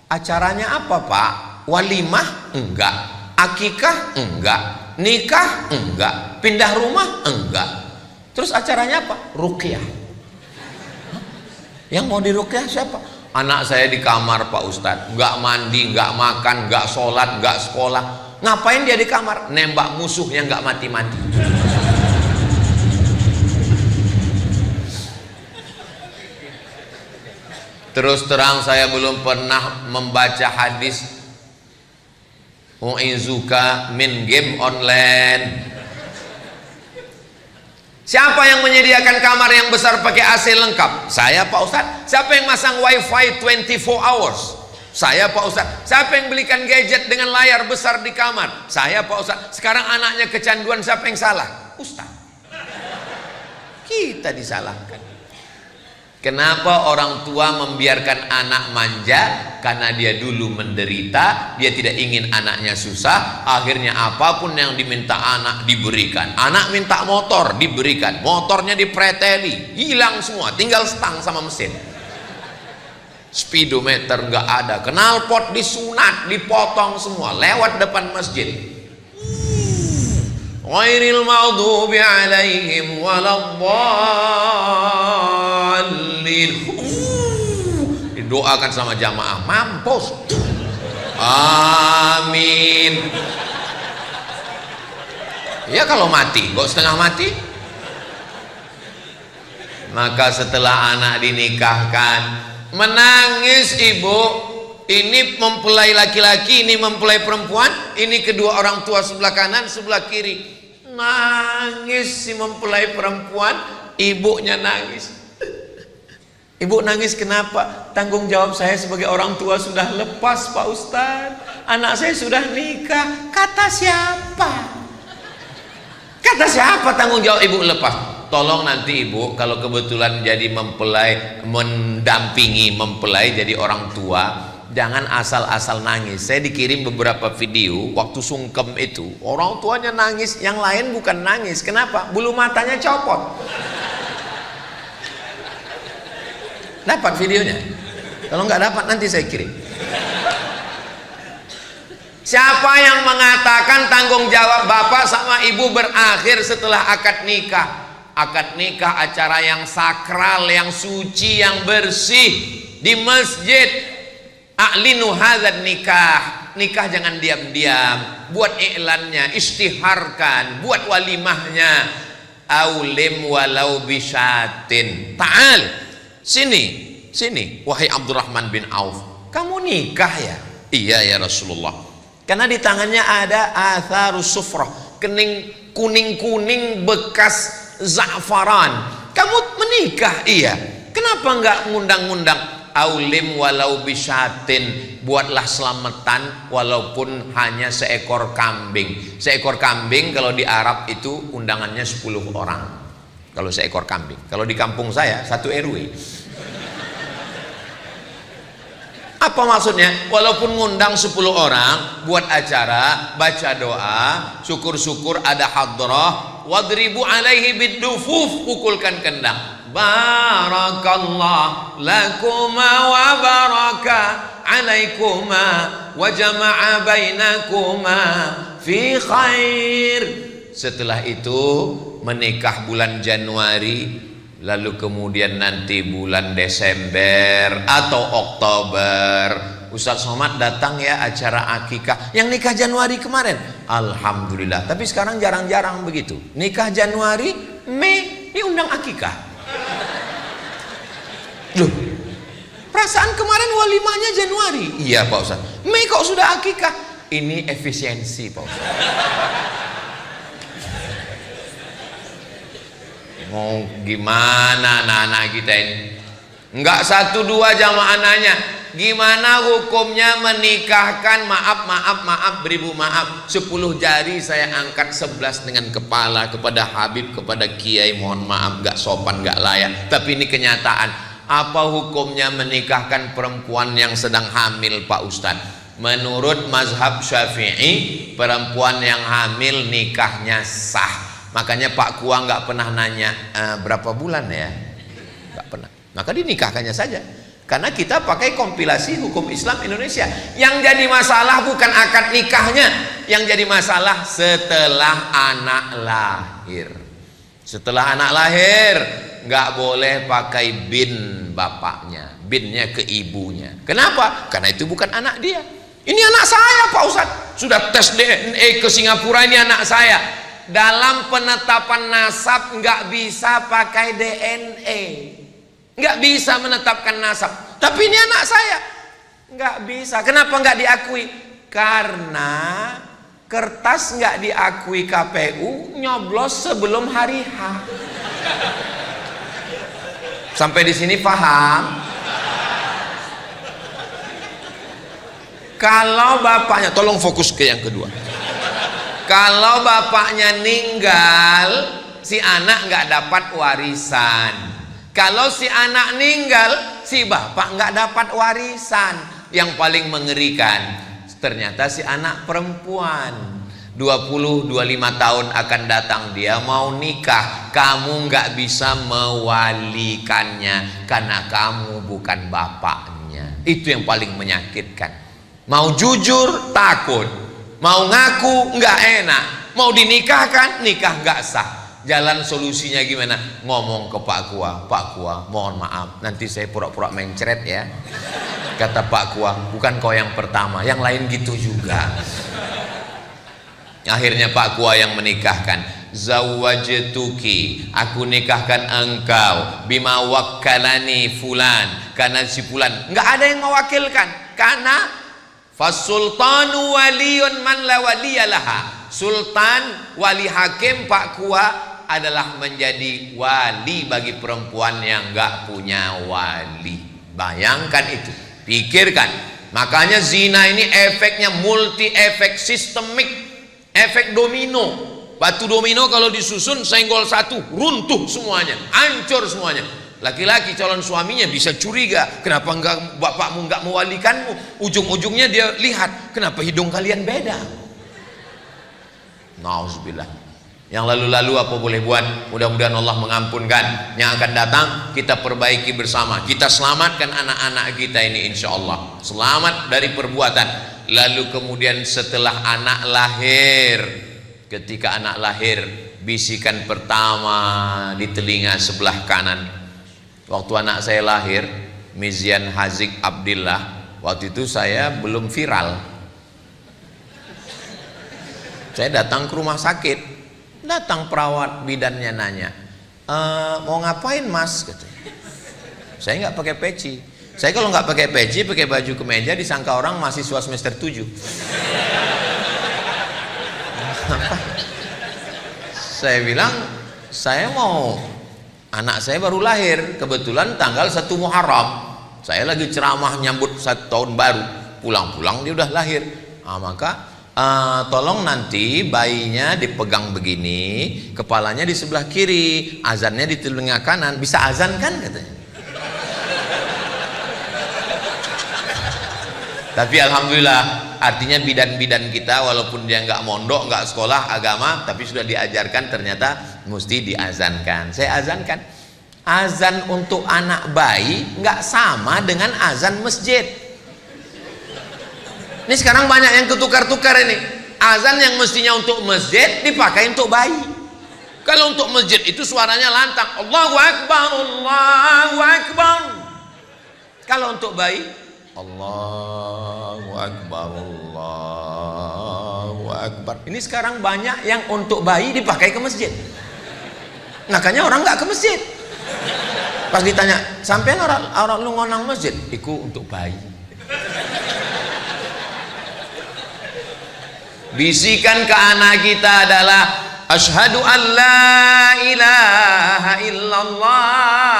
Acaranya apa Pak? Walimah? Enggak. Akikah? Enggak. Nikah? Enggak. Pindah rumah? Enggak. Terus acaranya apa? Ruqyah. Yang mau diruqyah siapa? Anak saya di kamar Pak Ustadz, nggak mandi, nggak makan, nggak sholat, nggak sekolah. Ngapain dia di kamar? Nembak musuh yang nggak mati-mati. Terus terang saya belum pernah membaca hadis u'izuka min game online. Siapa yang menyediakan kamar yang besar pakai AC lengkap? Saya Pak Ustadz. Siapa yang masang wifi 24 hours? Saya Pak Ustadz. Siapa yang belikan gadget dengan layar besar di kamar? Saya Pak Ustadz. Sekarang anaknya kecanduan, siapa yang salah? Ustadz. Kita disalahkan. Kenapa orang tua membiarkan anak manja? Karena dia dulu menderita, dia tidak ingin anaknya susah. Akhirnya apapun yang diminta anak diberikan. Anak minta motor, diberikan. Motornya dipreteli, hilang semua, tinggal stang sama mesin. Speedometer nggak ada, knalpot disunat, dipotong semua, lewat depan masjid. Ghairil maghdubi alaihim waladdallin. Didoakan sama jamaah, mampus. Amin. Ya kalau mati, kok setengah mati? Maka setelah anak dinikahkan, menangis ibu. Ini mempelai laki-laki, ini mempelai perempuan, ini kedua orang tua sebelah kanan, sebelah kiri. Nangis si mempelai perempuan, ibunya nangis. Ibu nangis kenapa? Tanggung jawab saya sebagai orang tua sudah lepas Pak Ustadz. Anak saya sudah nikah. Kata siapa? Kata siapa tanggung jawab ibu lepas? Tolong nanti ibu kalau kebetulan jadi mempelai, mendampingi mempelai jadi orang tua, jangan asal-asal nangis. Saya dikirim beberapa video waktu sungkem itu, orang tuanya nangis, yang lain bukan nangis. Kenapa? Bulu matanya copot. Dapat videonya? Kalau nggak dapat nanti saya kirim. Siapa yang mengatakan tanggung jawab bapak sama ibu berakhir setelah akad nikah? Akad nikah acara yang sakral, yang suci, yang bersih di masjid. A'linu hadzal nikah. Nikah jangan diam-diam. Buat iklannya, istiharkan, buat walimahnya. Aulim walau bisyatin. Ta'al. Sini, wahai Abdurrahman bin Auf. Kamu nikah ya? Iya ya Rasulullah. Karena di tangannya ada atharus sufrah, kuning-kuning bekas za'faran. Kamu menikah? Iya. Kenapa enggak ngundang-ngundang? Aulim walau bisyatin, buatlah selamatan walaupun hanya seekor kambing. Seekor kambing kalau di Arab itu undangannya 10 orang. Kalau seekor kambing. Kalau di kampung saya 1 RW. Apa maksudnya? Walaupun ngundang 10 orang, buat acara, baca doa, syukur-syukur ada hadrah, wadribu alaihi bidufuf, pukulkan kendang. Barakallah lakuma wa baraka alaikuma wa jama'a bainakuma fi khair. Setelah itu menikah bulan Januari, lalu kemudian nanti bulan Desember atau Oktober, Ustaz Somad datang ya acara akikah. Yang nikah Januari kemarin, alhamdulillah. Tapi sekarang jarang-jarang begitu. Nikah Januari, Mei diundang akikah. Loh, perasaan kemarin walimahnya Januari. Iya Pak Ustaz. Mei kok sudah akikah? Ini efisiensi Pak Ustaz. Mau gimana anak-anak kita ini? Enggak 1 2 jamaah nanya, gimana hukumnya menikahkan, maaf, beribu maaf, 10 jari saya angkat 11 dengan kepala kepada Habib, kepada Kiai, mohon maaf gak sopan, gak layak, tapi ini kenyataan. Apa hukumnya menikahkan perempuan yang sedang hamil Pak Ustadz? Menurut mazhab Syafi'i, perempuan yang hamil nikahnya sah. Makanya Pak Kua nggak pernah nanya berapa bulan ya, nggak pernah. Maka dinikahkannya saja. Karena kita pakai kompilasi hukum Islam Indonesia. Yang jadi masalah bukan akad nikahnya, yang jadi masalah setelah anak lahir. Setelah anak lahir nggak boleh pakai bin bapaknya, binnya ke ibunya. Kenapa? Karena itu bukan anak dia. Ini anak saya Pak Ustadz, sudah tes DNA ke Singapura, ini anak saya. Dalam penetapan nasab nggak bisa pakai DNA, nggak bisa menetapkan nasab. Tapi ini anak saya, nggak bisa. Kenapa nggak diakui? Karena kertas nggak diakui KPU, nyoblos sebelum hari H. Sampai di sini paham? Kalau bapaknya, tolong fokus ke yang kedua. Kalau bapaknya ninggal, si anak nggak dapat warisan. Kalau si anak ninggal, si bapak nggak dapat warisan. Yang paling mengerikan, ternyata si anak perempuan 20-25 tahun akan datang, dia mau nikah, kamu nggak bisa mewalikannya karena kamu bukan bapaknya. Itu yang paling menyakitkan. Mau jujur takut, mau ngaku nggak enak, mau dinikahkan nikah nggak sah. Jalan solusinya gimana? Ngomong ke Pak Kua, Pak Kua mohon maaf, nanti saya pura-pura mencret ya. Kata Pak Kua, bukan kau yang pertama, yang lain gitu juga. Akhirnya Pak Kua yang menikahkan. Zawwajtuki, aku nikahkan engkau, bima wakkalani fulan, karena si fulan. Nggak ada yang mewakilkan, karena fasultanu waliyun man la waliyalaha. Sultan, wali hakim Pak Kua adalah menjadi wali bagi perempuan yang nggak punya wali. Bayangkan itu, pikirkan. Makanya zina ini efeknya multi efek, sistemik, efek domino. Batu domino kalau disusun senggol satu, runtuh semuanya, hancur semuanya. Laki-laki calon suaminya bisa curiga, kenapa enggak bapakmu enggak mewalikanmu? Ujung-ujungnya dia lihat, kenapa hidung kalian beda? Nauzubillah. Yang lalu-lalu apa boleh buat, mudah-mudahan Allah mengampunkan. Yang akan datang kita perbaiki bersama, kita selamatkan anak-anak kita ini insya Allah, selamat dari perbuatan. Lalu kemudian setelah anak lahir, ketika anak lahir, bisikan pertama di telinga sebelah kanan. Waktu anak saya lahir, Mizian Hazik Abdillah, waktu itu saya belum viral. Saya datang ke rumah sakit, datang perawat bidannya nanya, mau ngapain mas? Katanya. Saya nggak pakai peci. Saya kalau nggak pakai peci, pakai baju kemeja, disangka orang mahasiswa semester 7. Saya bilang, saya mau, anak saya baru lahir, kebetulan tanggal 1 Muharram, saya lagi ceramah nyambut 1 tahun baru, pulang-pulang dia udah lahir. Maka tolong nanti bayinya dipegang begini, kepalanya di sebelah kiri, azannya di telinga kanan. Bisa azan kan katanya. Tapi alhamdulillah, artinya bidan-bidan kita walaupun dia nggak mondok, nggak sekolah agama, tapi sudah diajarkan ternyata mesti diazankan. Saya azankan. Azan untuk anak bayi nggak sama dengan azan masjid. Ini sekarang banyak yang ketukar-tukar ini. Azan yang mestinya untuk masjid dipakai untuk bayi. Kalau untuk masjid itu suaranya lantang, Allahu Akbar, Allahu Akbar. Kalau untuk bayi, Allahu Akbar, Allahu Akbar. Ini sekarang banyak yang untuk bayi dipakai ke masjid. Makanya orang nggak ke masjid. Pas ditanya, sampean orang lu ngonang masjid? Iku untuk bayi. Bisikan ke anak kita adalah asyhadu an la ilaha illallah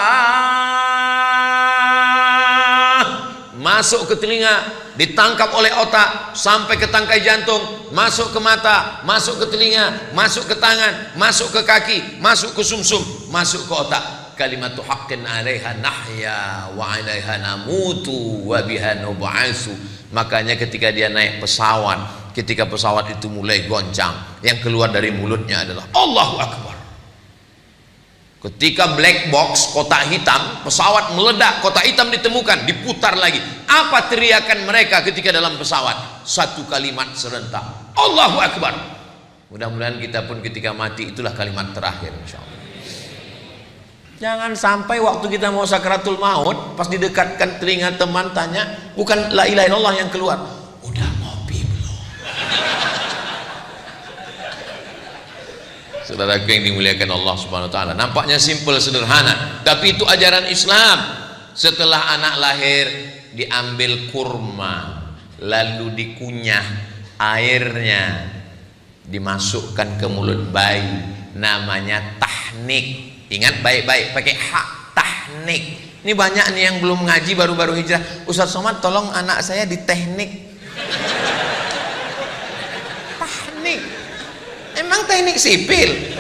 masuk ke telinga, ditangkap oleh otak, sampai ke tangkai jantung, masuk ke mata, masuk ke telinga, masuk ke tangan, masuk ke kaki, masuk ke sumsum, masuk ke otak. Kalimatu haqqin 'alaiha nahya wa 'alaiha namutu wa biha nub'atsu. Makanya ketika dia naik pesawat, ketika pesawat itu mulai goncang, yang keluar dari mulutnya adalah Allahu Akbar. Ketika black box, kotak hitam, pesawat meledak, kotak hitam ditemukan, diputar lagi. Apa teriakan mereka ketika dalam pesawat? Satu kalimat serentak, Allahu Akbar. Mudah-mudahan kita pun ketika mati itulah kalimat terakhir, insyaallah. Jangan sampai waktu kita mau sakaratul maut, pas didekatkan telinga teman tanya, bukan la ilaha illallah yang keluar, udah ngopi belum? Saudaraku yang dimuliakan Allah Subhanahu wa taala, nampaknya simpel sederhana, tapi itu ajaran Islam. Setelah anak lahir diambil kurma, lalu dikunyah airnya, dimasukkan ke mulut bayi, namanya tahnik. Ingat baik-baik, pakai hak, tahnik. Ini banyak nih yang belum ngaji, baru-baru hijrah. Ustaz Somad tolong anak saya di teknik. Tahnik. Emang teknik sipil?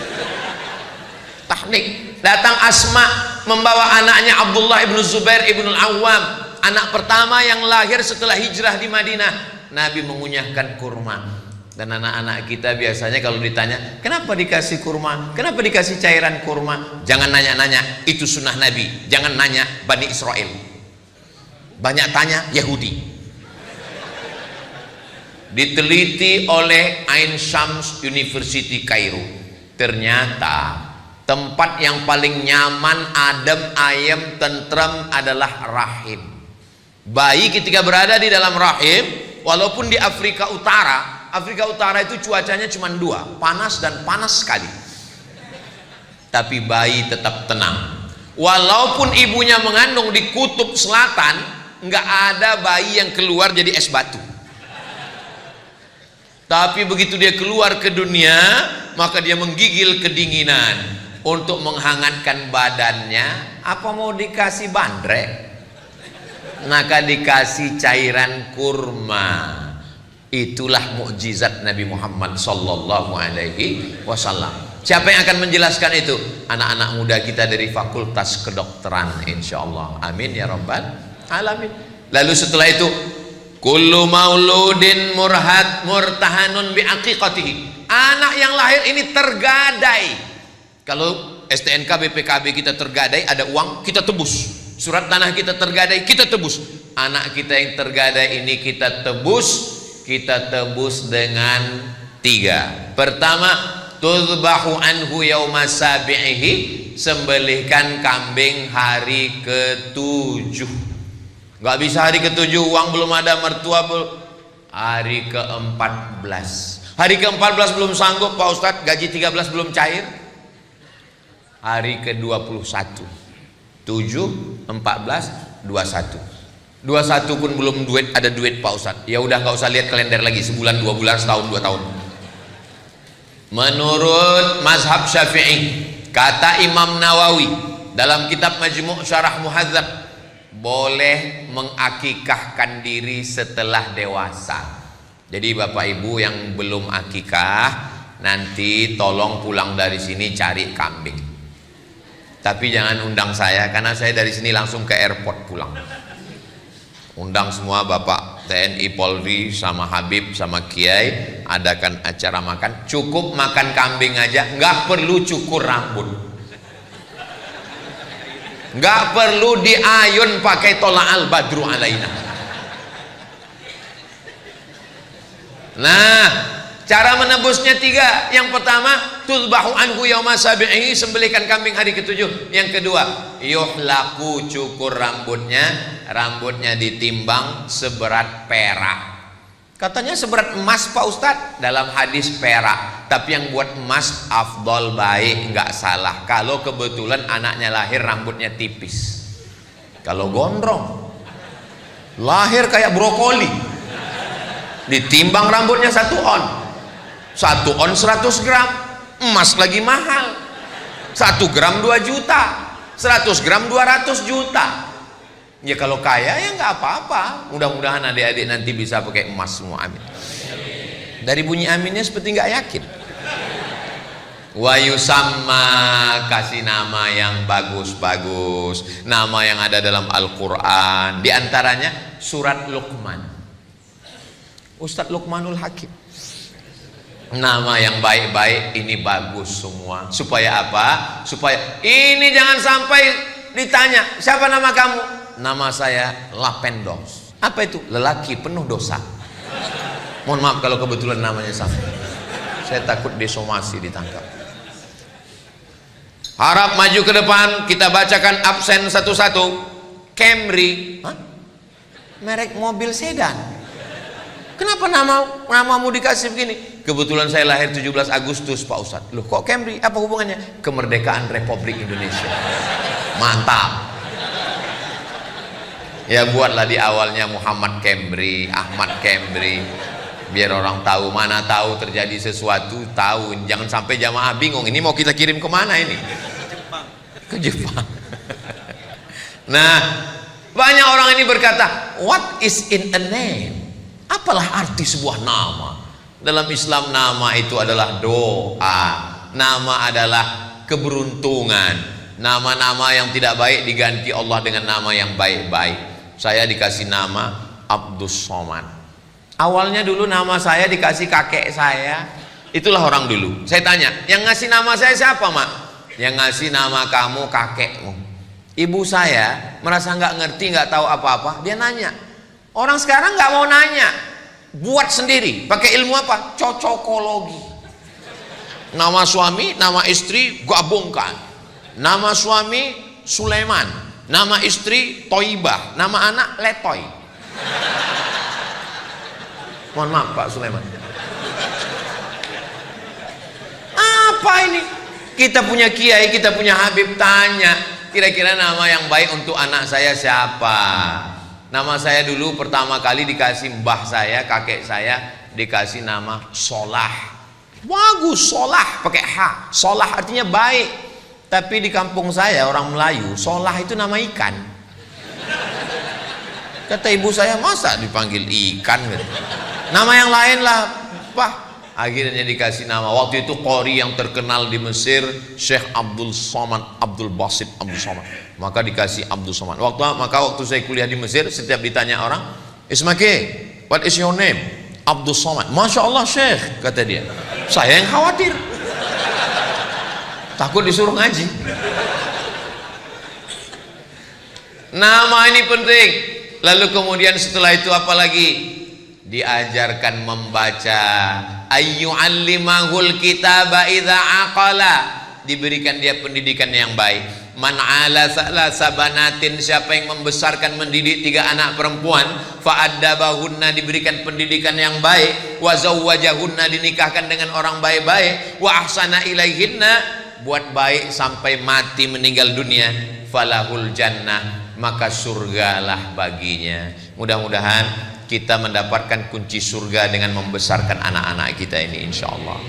Tahnik. Datang Asma membawa anaknya Abdullah ibnu Zubair ibnu Al-Awwam, anak pertama yang lahir setelah hijrah di Madinah. Nabi mengunyahkan kurma. Dan anak-anak kita biasanya kalau ditanya, kenapa dikasih kurma? Kenapa dikasih cairan kurma? Jangan nanya-nanya, itu sunnah Nabi. Jangan nanya Bani Israel. Banyak tanya Yahudi. Diteliti oleh Ain Shams University Kairo. Ternyata tempat yang paling nyaman, adem, ayem, tentrem adalah rahim. Bayi ketika berada di dalam rahim, walaupun di Afrika Utara itu cuacanya cuma dua, panas dan panas sekali, tapi bayi tetap tenang. Walaupun ibunya mengandung di kutub selatan, nggak ada bayi yang keluar jadi es batu. Tapi begitu dia keluar ke dunia, maka dia menggigil kedinginan. Untuk menghangatkan badannya, apa mau dikasih bandrek? Maka dikasih cairan kurma. Itulah mukjizat Nabi Muhammad sallallahu alaihi wasallam. Siapa yang akan menjelaskan itu? Anak-anak muda kita dari Fakultas Kedokteran, insyaallah. Amin ya rabbal alamin. Lalu setelah itu, kullu mauludin murtahanun bi aqiqatihi. Anak yang lahir ini tergadai. Kalau STNK BPKB kita tergadai, ada uang, kita tebus. Surat tanah kita tergadai, kita tebus. Anak kita yang tergadai ini kita tebus dengan 3. Pertama, tuzbahu anhu yauma sabi'ihi, sembelihkan kambing hari ke-7. Gak bisa hari ke-7, uang belum ada, mertua belum. Hari ke-14. Hari ke-14 belum sanggup Pak Ustadz, gaji 13 belum cair. Hari ke-21. 7, 14, 21. 21 pun belum ada duit Pak Ustadz. Ya udah nggak usah lihat kalender lagi, sebulan, 2 bulan, setahun, 2 tahun. Menurut mazhab Syafi'i, kata Imam Nawawi dalam kitab Majmu' Syarah Muhadzab, boleh mengakikahkan diri setelah dewasa. Jadi Bapak Ibu yang belum akikah, nanti tolong pulang dari sini cari kambing. Tapi jangan undang saya, karena saya dari sini langsung ke airport pulang. Undang semua Bapak TNI, Polri, sama Habib, sama Kiai, adakan acara makan. Cukup makan kambing aja, nggak perlu cukur rambut, nggak perlu diayun pakai tola'al badru alaina. Nah, cara menebusnya 3. Yang pertama, tuzbahu anhu yauma sabi'ihi, sembelihkan kambing hari ke-7. Yang kedua, yuhlaku, cukur rambutnya ditimbang seberat perak. Katanya seberat emas Pak Ustadz, dalam hadis perak. Tapi yang buat emas afdol, baik, nggak salah. Kalau kebetulan anaknya lahir rambutnya tipis. Kalau gondrong, lahir kayak brokoli, ditimbang rambutnya 1 on. 1 on 100 gram, emas lagi mahal. 1 gram 2 juta, 100 gram 200 juta. Ya kalau kaya ya nggak apa-apa. Mudah-mudahan adik-adik nanti bisa pakai emas semua, amin. Dari bunyi aminnya seperti nggak yakin. Wa yusamma, kasih nama yang bagus-bagus, nama yang ada dalam Al-Quran. Di antaranya surat Luqman, Ustadz Luqmanul Hakim. Nama yang baik-baik ini bagus semua. Supaya apa? Supaya ini jangan sampai ditanya, siapa nama kamu? Nama saya Lapendos. Apa itu? Lelaki penuh dosa. Mohon maaf kalau kebetulan namanya sama. Saya takut disomasi, ditangkap. Harap maju ke depan, kita bacakan absen satu-satu. Camry, hah? Merek mobil sedan. Kenapa namamu dikasih begini? Kebetulan saya lahir 17 Agustus Pak Ustadz. Loh kok Camry? Apa hubungannya? Kemerdekaan Republik Indonesia. Mantap. Ya buatlah di awalnya Muhammad Camry, Ahmad Camry, biar orang tahu. Mana tahu terjadi sesuatu, tahu. Jangan sampai jamaah bingung, ini mau kita kirim kemana ini? Ke Jepang. Nah, banyak orang ini berkata, what is in a name? Apalah arti sebuah nama? Dalam Islam nama itu adalah doa. Nama adalah keberuntungan. Nama-nama yang tidak baik diganti Allah dengan nama yang baik-baik. Saya dikasih nama Abdus Somad. Awalnya dulu nama saya dikasih kakek saya. Itulah orang dulu. Saya tanya, yang ngasih nama saya siapa, Mak? Yang ngasih nama kamu kakekmu. Ibu saya merasa nggak ngerti, nggak tahu apa-apa. Dia nanya. Orang sekarang nggak mau nanya, buat sendiri. Pakai ilmu apa? Cocokologi. Nama suami, nama istri gabungkan. Nama suami Sulaiman, nama istri Toibah, nama anak Letoy. Mohon maaf Pak Sulaiman. Apa ini? Kita punya kiai, kita punya habib, tanya kira-kira nama yang baik untuk anak saya siapa? Nama saya dulu pertama kali dikasih mbah saya, kakek saya dikasih nama Solah. Bagus, Solah pakai H. Solah artinya baik. Tapi di kampung saya orang Melayu, Solah itu nama ikan. Kata ibu saya, masa dipanggil ikan gitu? Nama yang lain lah Pak. Akhirnya dikasih nama. Waktu itu qori yang terkenal di Mesir, Syekh Abdul Somad, Abdul Basit Abdul Somad. Maka dikasih Abdul Somad. Maka waktu saya kuliah di Mesir, setiap ditanya orang, Ismake, what is your name? Abdul Somad. Masya Allah Syekh, kata dia. Saya yang khawatir, takut disuruh ngaji. Nama ini penting. Lalu kemudian setelah itu apa lagi? Diajarkan membaca. Ayyu'allimahul kitaba idza aqala, diberikan dia pendidikan yang baik. Man ala salasa banatin, siapa yang membesarkan mendidik 3 anak perempuan, fa'addabahunna, diberikan pendidikan yang baik, wa zawwajahunna, dinikahkan dengan orang baik-baik, wa ahsana ilaihinna, buat baik sampai mati meninggal dunia, falahul jannah, maka surgalah baginya. Mudah-mudahan kita mendapatkan kunci surga dengan membesarkan anak-anak kita ini, insya Allah.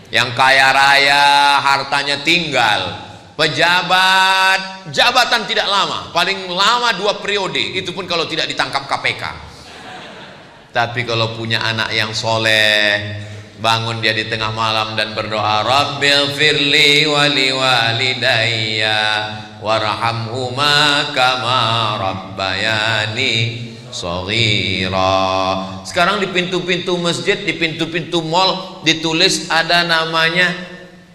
Yang kaya raya, hartanya tinggal, pejabat, jabatan tidak lama, paling lama 2 periode, itu pun kalau tidak ditangkap KPK. Tapi kalau punya anak yang soleh, bangun dia di tengah malam dan berdoa, Rabbil firli wali walidayya warhamhuma kama rabbayani shaghira. Sekarang di pintu-pintu masjid, di pintu-pintu mall ditulis ada namanya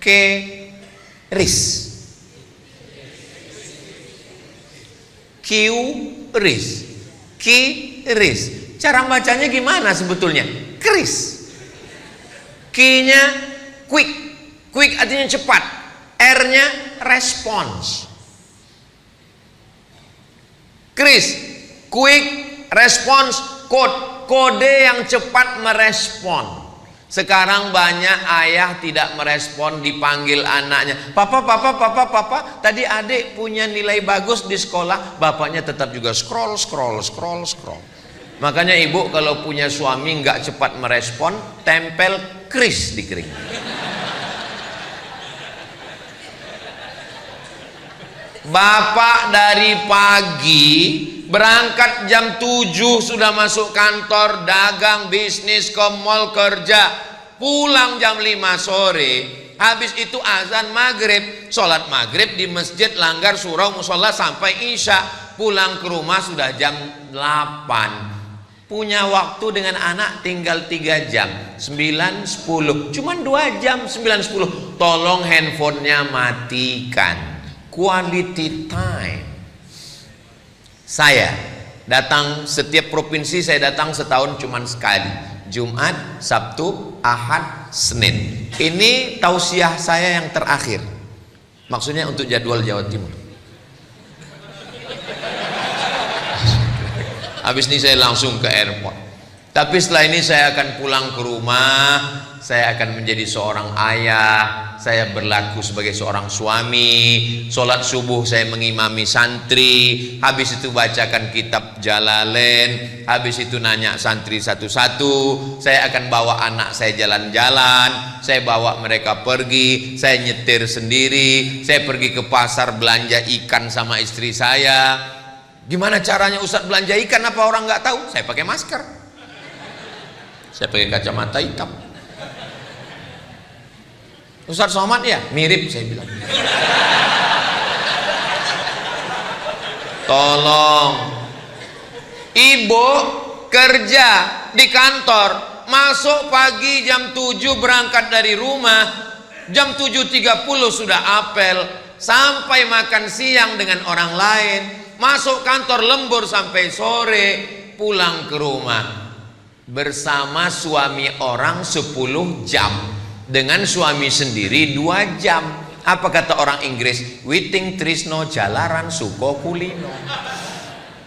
QRIS. QRIS. QRIS. Cara bacanya gimana sebetulnya? Kris. Q-nya quick. Quick artinya cepat. R-nya response. Kris. Quick response code. Kode yang cepat merespon. Sekarang banyak ayah tidak merespon, dipanggil anaknya, papa, tadi adik punya nilai bagus di sekolah, bapaknya tetap juga scroll. Makanya ibu kalau punya suami nggak cepat merespon, tempel kris di kering. Bapak dari pagi Berangkat jam 7 sudah masuk kantor, dagang, bisnis, ke mall, kerja. Pulang jam 5 sore. Habis itu azan maghrib, sholat maghrib di masjid, langgar surau musola sampai isya. Pulang ke rumah sudah jam 8. Punya waktu dengan anak tinggal 3 jam, 9, 10. Cuman 2 jam, 9, 10. Tolong handphonenya matikan. Quality time. Saya datang setiap provinsi, saya datang setahun cuman sekali. Jumat, Sabtu, Ahad, Senin. Ini tausiah saya yang terakhir. Maksudnya untuk jadwal Jawa Timur. Habis ini saya langsung ke airport. Tapi setelah ini saya akan pulang ke rumah. Saya akan menjadi seorang ayah. Saya berlaku sebagai seorang suami. Sholat subuh saya mengimami santri. Habis itu bacakan kitab Jalalain. Habis itu nanya santri satu-satu. Saya akan bawa anak saya jalan-jalan. Saya bawa mereka pergi. Saya nyetir sendiri. Saya pergi ke pasar belanja ikan sama istri saya. Gimana caranya Ustadz belanja ikan? Apa orang nggak tahu? Saya pakai masker. Saya pakai kacamata hitam. Ustadz Somad ya? Mirip, saya bilang. Tolong. Ibu kerja di kantor, masuk pagi jam 7 berangkat dari rumah, jam 7.30 sudah apel, sampai makan siang dengan orang lain, masuk kantor lembur sampai sore, pulang ke rumah bersama suami orang 10 jam, dengan suami sendiri 2 jam. Apa kata orang Inggris? Witing trisno jalaran suko kulino.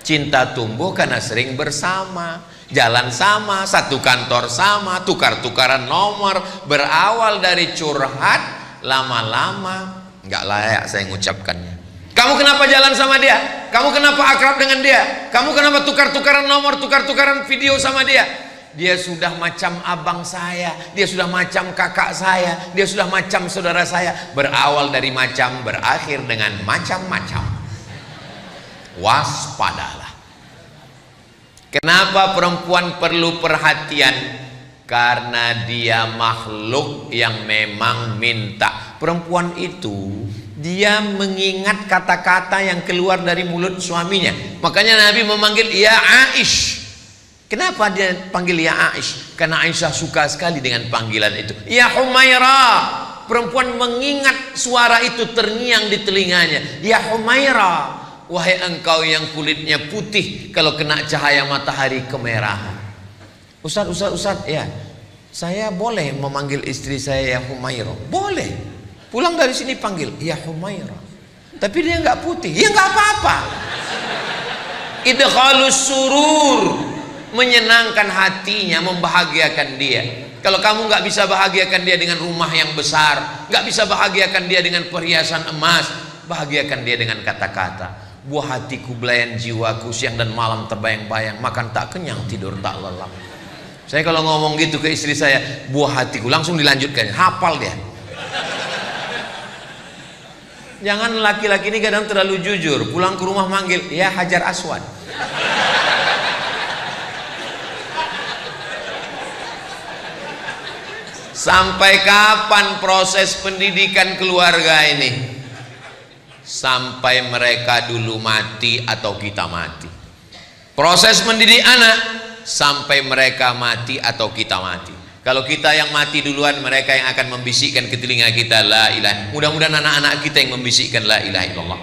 Cinta tumbuh karena sering bersama, jalan sama, satu kantor sama, tukar-tukaran nomor, berawal dari curhat, lama-lama nggak layak saya mengucapkannya. Kamu kenapa jalan sama dia? Kamu kenapa akrab dengan dia? Kamu kenapa tukar-tukaran nomor, tukar-tukaran video sama dia? Dia sudah macam abang saya, dia sudah macam kakak saya, dia sudah macam saudara saya. Berawal dari macam, berakhir dengan macam-macam. Waspadalah. Kenapa perempuan perlu perhatian? Karena dia makhluk yang memang minta. Perempuan itu dia mengingat kata-kata yang keluar dari mulut suaminya. Makanya Nabi memanggil ya Aish. Kenapa dia panggil ya Aish? Karena Aisyah suka sekali dengan panggilan itu. Ya Humaira. Perempuan mengingat suara itu terngiang di telinganya. Ya Humaira, wahai engkau yang kulitnya putih, kalau kena cahaya matahari kemerahan. Ustaz, ya, saya boleh memanggil istri saya ya Humaira? Boleh. Pulang dari sini panggil ya Humaira. Tapi dia nggak putih, ya nggak apa-apa. Idkhalus surur, menyenangkan hatinya, membahagiakan dia. Kalau kamu nggak bisa bahagiakan dia dengan rumah yang besar, nggak bisa bahagiakan dia dengan perhiasan emas, bahagiakan dia dengan kata-kata. Buah hatiku, belayan jiwaku, siang dan malam terbayang-bayang, makan tak kenyang, tidur tak lelap. Saya kalau ngomong gitu ke istri saya, buah hatiku, langsung dilanjutkan, hafal dia. Jangan laki-laki ini kadang terlalu jujur, pulang ke rumah manggil ya Hajar Aswad. Sampai kapan proses pendidikan keluarga ini? Sampai mereka dulu mati atau kita mati. Proses mendidik anak sampai mereka mati atau kita mati. Kalau kita yang mati duluan, mereka yang akan membisikkan ke telinga kita la ilaha. Mudah-mudahan anak-anak kita yang membisikkan la ilaha illallah.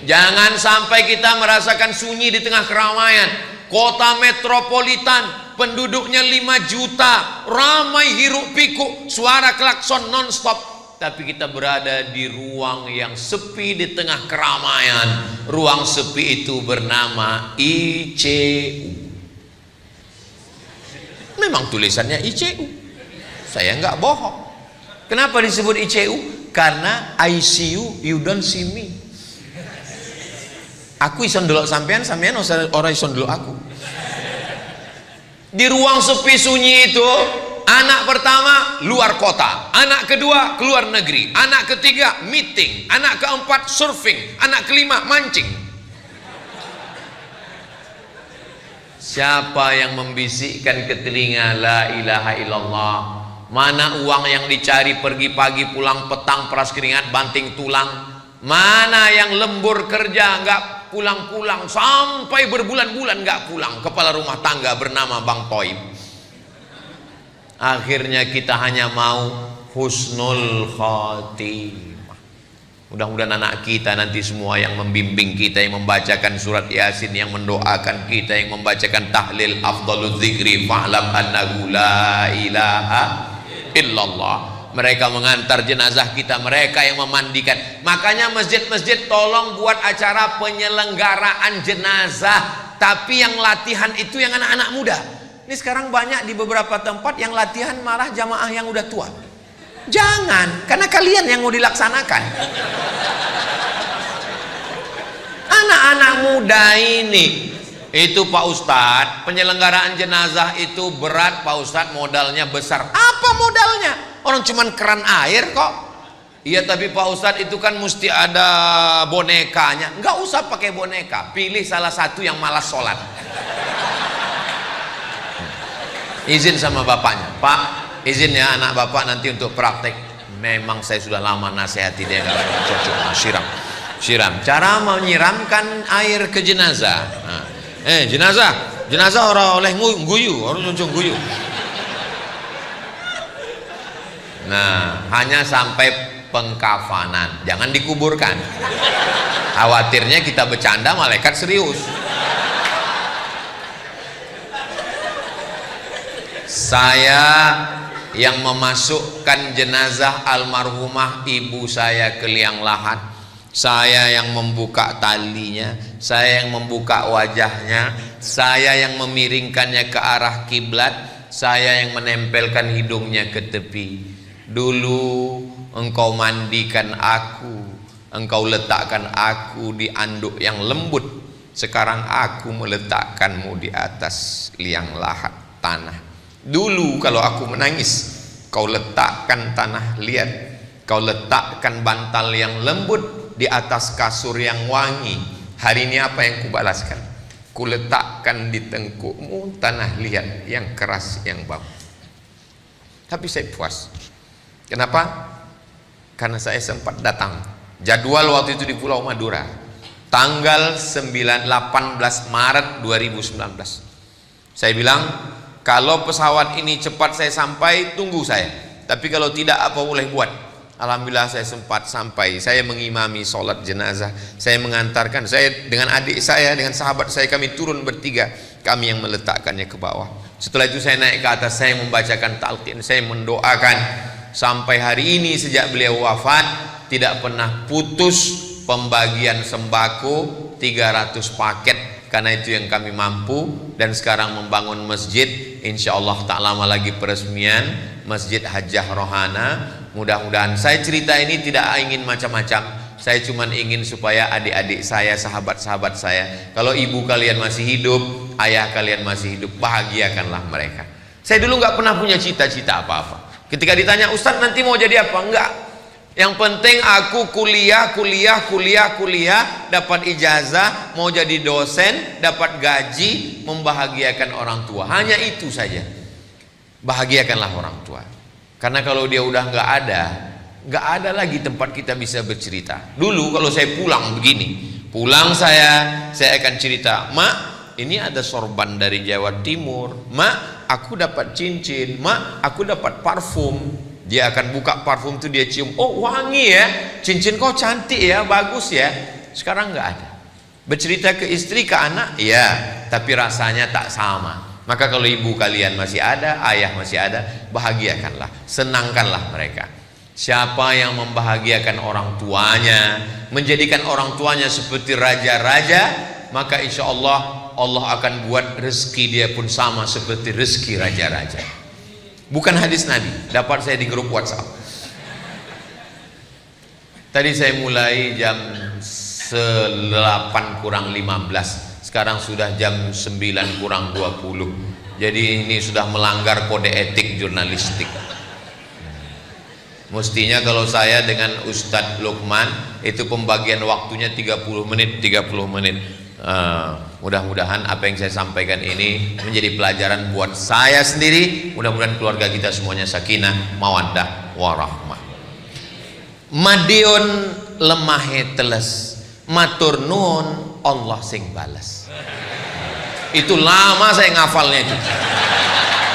Jangan sampai kita merasakan sunyi di tengah keramaian. Kota metropolitan, penduduknya 5 juta, ramai hiruk pikuk, suara klakson non-stop, tapi kita berada di ruang yang sepi di tengah keramaian. Ruang sepi itu bernama ICU. Memang tulisannya ICU, saya nggak bohong. Kenapa disebut ICU? Karena ICU, you don't see me. Aku ison delok sampean, sampean orang ison delok aku. Di ruang sepi sunyi itu, anak pertama luar kota, anak kedua keluar negeri, anak ketiga meeting, anak keempat surfing, anak kelima mancing. Siapa yang membisikkan ke telinga la ilaha illallah? Mana uang yang dicari pergi pagi pulang petang, peras keringat banting tulang? Mana yang lembur kerja nggak pulang-pulang sampai berbulan-bulan nggak pulang, kepala rumah tangga bernama Bang Toib? Akhirnya kita hanya mau husnul khotimah. Mudah-mudahan anak kita nanti semua yang membimbing kita, yang membacakan surat Yasin, yang mendoakan kita, yang membacakan tahlil afdhalul dzikri fa'lam annahu la ilaha illallah, mereka mengantar jenazah kita, mereka yang memandikan. Makanya masjid-masjid tolong buat acara penyelenggaraan jenazah, tapi yang latihan itu yang anak-anak muda. Ini sekarang banyak di beberapa tempat yang latihan malah jamaah yang udah tua. Jangan, karena kalian yang mau dilaksanakan. Anak-anak muda ini, itu Pak Ustadz, penyelenggaraan jenazah itu berat Pak Ustadz, modalnya besar. Apa modalnya? Orang cuman keran air kok. Iya, tapi Pak Ustadz itu kan mesti ada bonekanya. Nggak usah pakai boneka, pilih salah satu yang malas sholat. Izin sama bapaknya, Pak, izin ya anak bapak nanti untuk praktek. Memang saya sudah lama nasihati dia, nggak cocok. Siram. Cara menyiramkan air ke jenazah. Nah, jenazah orang oleh guyu, orang cuncung guyu. Nah, hanya sampai pengkafanan, jangan dikuburkan. Khawatirnya kita bercanda, malaikat serius. Saya yang memasukkan jenazah almarhumah ibu saya ke liang lahat, saya yang membuka talinya, saya yang membuka wajahnya, saya yang memiringkannya ke arah kiblat, saya yang menempelkan hidungnya ke tepi. Dulu engkau mandikan aku, engkau letakkan aku di anduk yang lembut, sekarang aku meletakkanmu di atas liang lahat tanah. Dulu kalau aku menangis, kau letakkan tanah liat, kau letakkan bantal yang lembut di atas kasur yang wangi. Hari ini apa yang kubalaskan? Ku letakkan di tengkukmu tanah liat yang keras, yang bau. Tapi saya puas. Kenapa? Karena saya sempat datang. Jadwal waktu itu di Pulau Madura, tanggal 18 Maret 2019. Saya bilang, kalau pesawat ini cepat saya sampai, tunggu saya. Tapi kalau tidak, apa boleh buat? Alhamdulillah saya sempat sampai. Saya mengimami sholat jenazah. Saya mengantarkan, saya dengan adik saya, dengan sahabat saya, kami turun bertiga. Kami yang meletakkannya ke bawah. Setelah itu saya naik ke atas, saya membacakan talqin, saya mendoakan. Sampai hari ini sejak beliau wafat, tidak pernah putus pembagian sembako 300 paket. Karena itu yang kami mampu. Dan sekarang membangun masjid, insya Allah tak lama lagi peresmian Masjid Hajjah Rohana. Mudah-mudahan, saya cerita ini tidak ingin macam-macam, saya cuma ingin supaya adik-adik saya, sahabat-sahabat saya, kalau ibu kalian masih hidup, ayah kalian masih hidup, bahagiakanlah mereka. Saya dulu nggak pernah punya cita-cita apa-apa. Ketika ditanya, Ustadz nanti mau jadi apa? Enggak. Yang penting aku kuliah, dapat ijazah, mau jadi dosen, dapat gaji, membahagiakan orang tua. Hanya itu saja. Bahagiakanlah orang tua. Karena kalau dia udah nggak ada lagi tempat kita bisa bercerita. Dulu kalau saya pulang begini, saya akan cerita, Mak, ini ada sorban dari Jawa Timur. Mak, aku dapat cincin. Mak, aku dapat parfum. Dia akan buka parfum itu, dia cium, oh wangi ya, cincin kau cantik ya, bagus ya. Sekarang nggak ada. Bercerita ke istri, ke anak, ya, tapi rasanya tak sama. Maka kalau ibu kalian masih ada, ayah masih ada, bahagiakanlah, senangkanlah mereka. Siapa yang membahagiakan orang tuanya, menjadikan orang tuanya seperti raja-raja, maka insya Allah, Allah akan buat rezeki dia pun sama seperti rezeki raja-raja. Bukan hadis Nabi, dapat saya di grup WhatsApp. Tadi saya mulai jam 8 kurang 15, sekarang sudah jam 9 kurang 20. Jadi ini sudah melanggar kode etik jurnalistik. Mestinya kalau saya dengan Ustadz Lukman itu pembagian waktunya 30 menit. Mudah-mudahan apa yang saya sampaikan ini menjadi pelajaran buat saya sendiri, mudah-mudahan keluarga kita semuanya sakinah, mawaddah, warahmah. Madiun lemahe teles, matur nuwun Allah sing bales. Itu lama saya ngafalnya itu,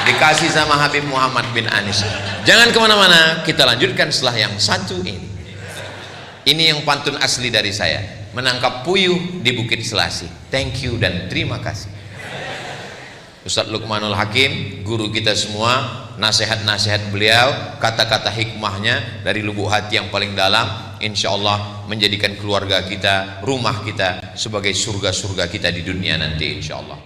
dikasih sama Habib Muhammad bin Anis. Jangan kemana-mana, kita lanjutkan setelah yang satu ini. Ini yang pantun asli dari saya, menangkap puyuh di Bukit Selasi. Thank you dan terima kasih Ustadz Luqmanul Hakim, guru kita semua. Nasihat-nasihat beliau, kata-kata hikmahnya dari lubuk hati yang paling dalam, insya Allah menjadikan keluarga kita, rumah kita sebagai surga-surga kita di dunia nanti, insya Allah.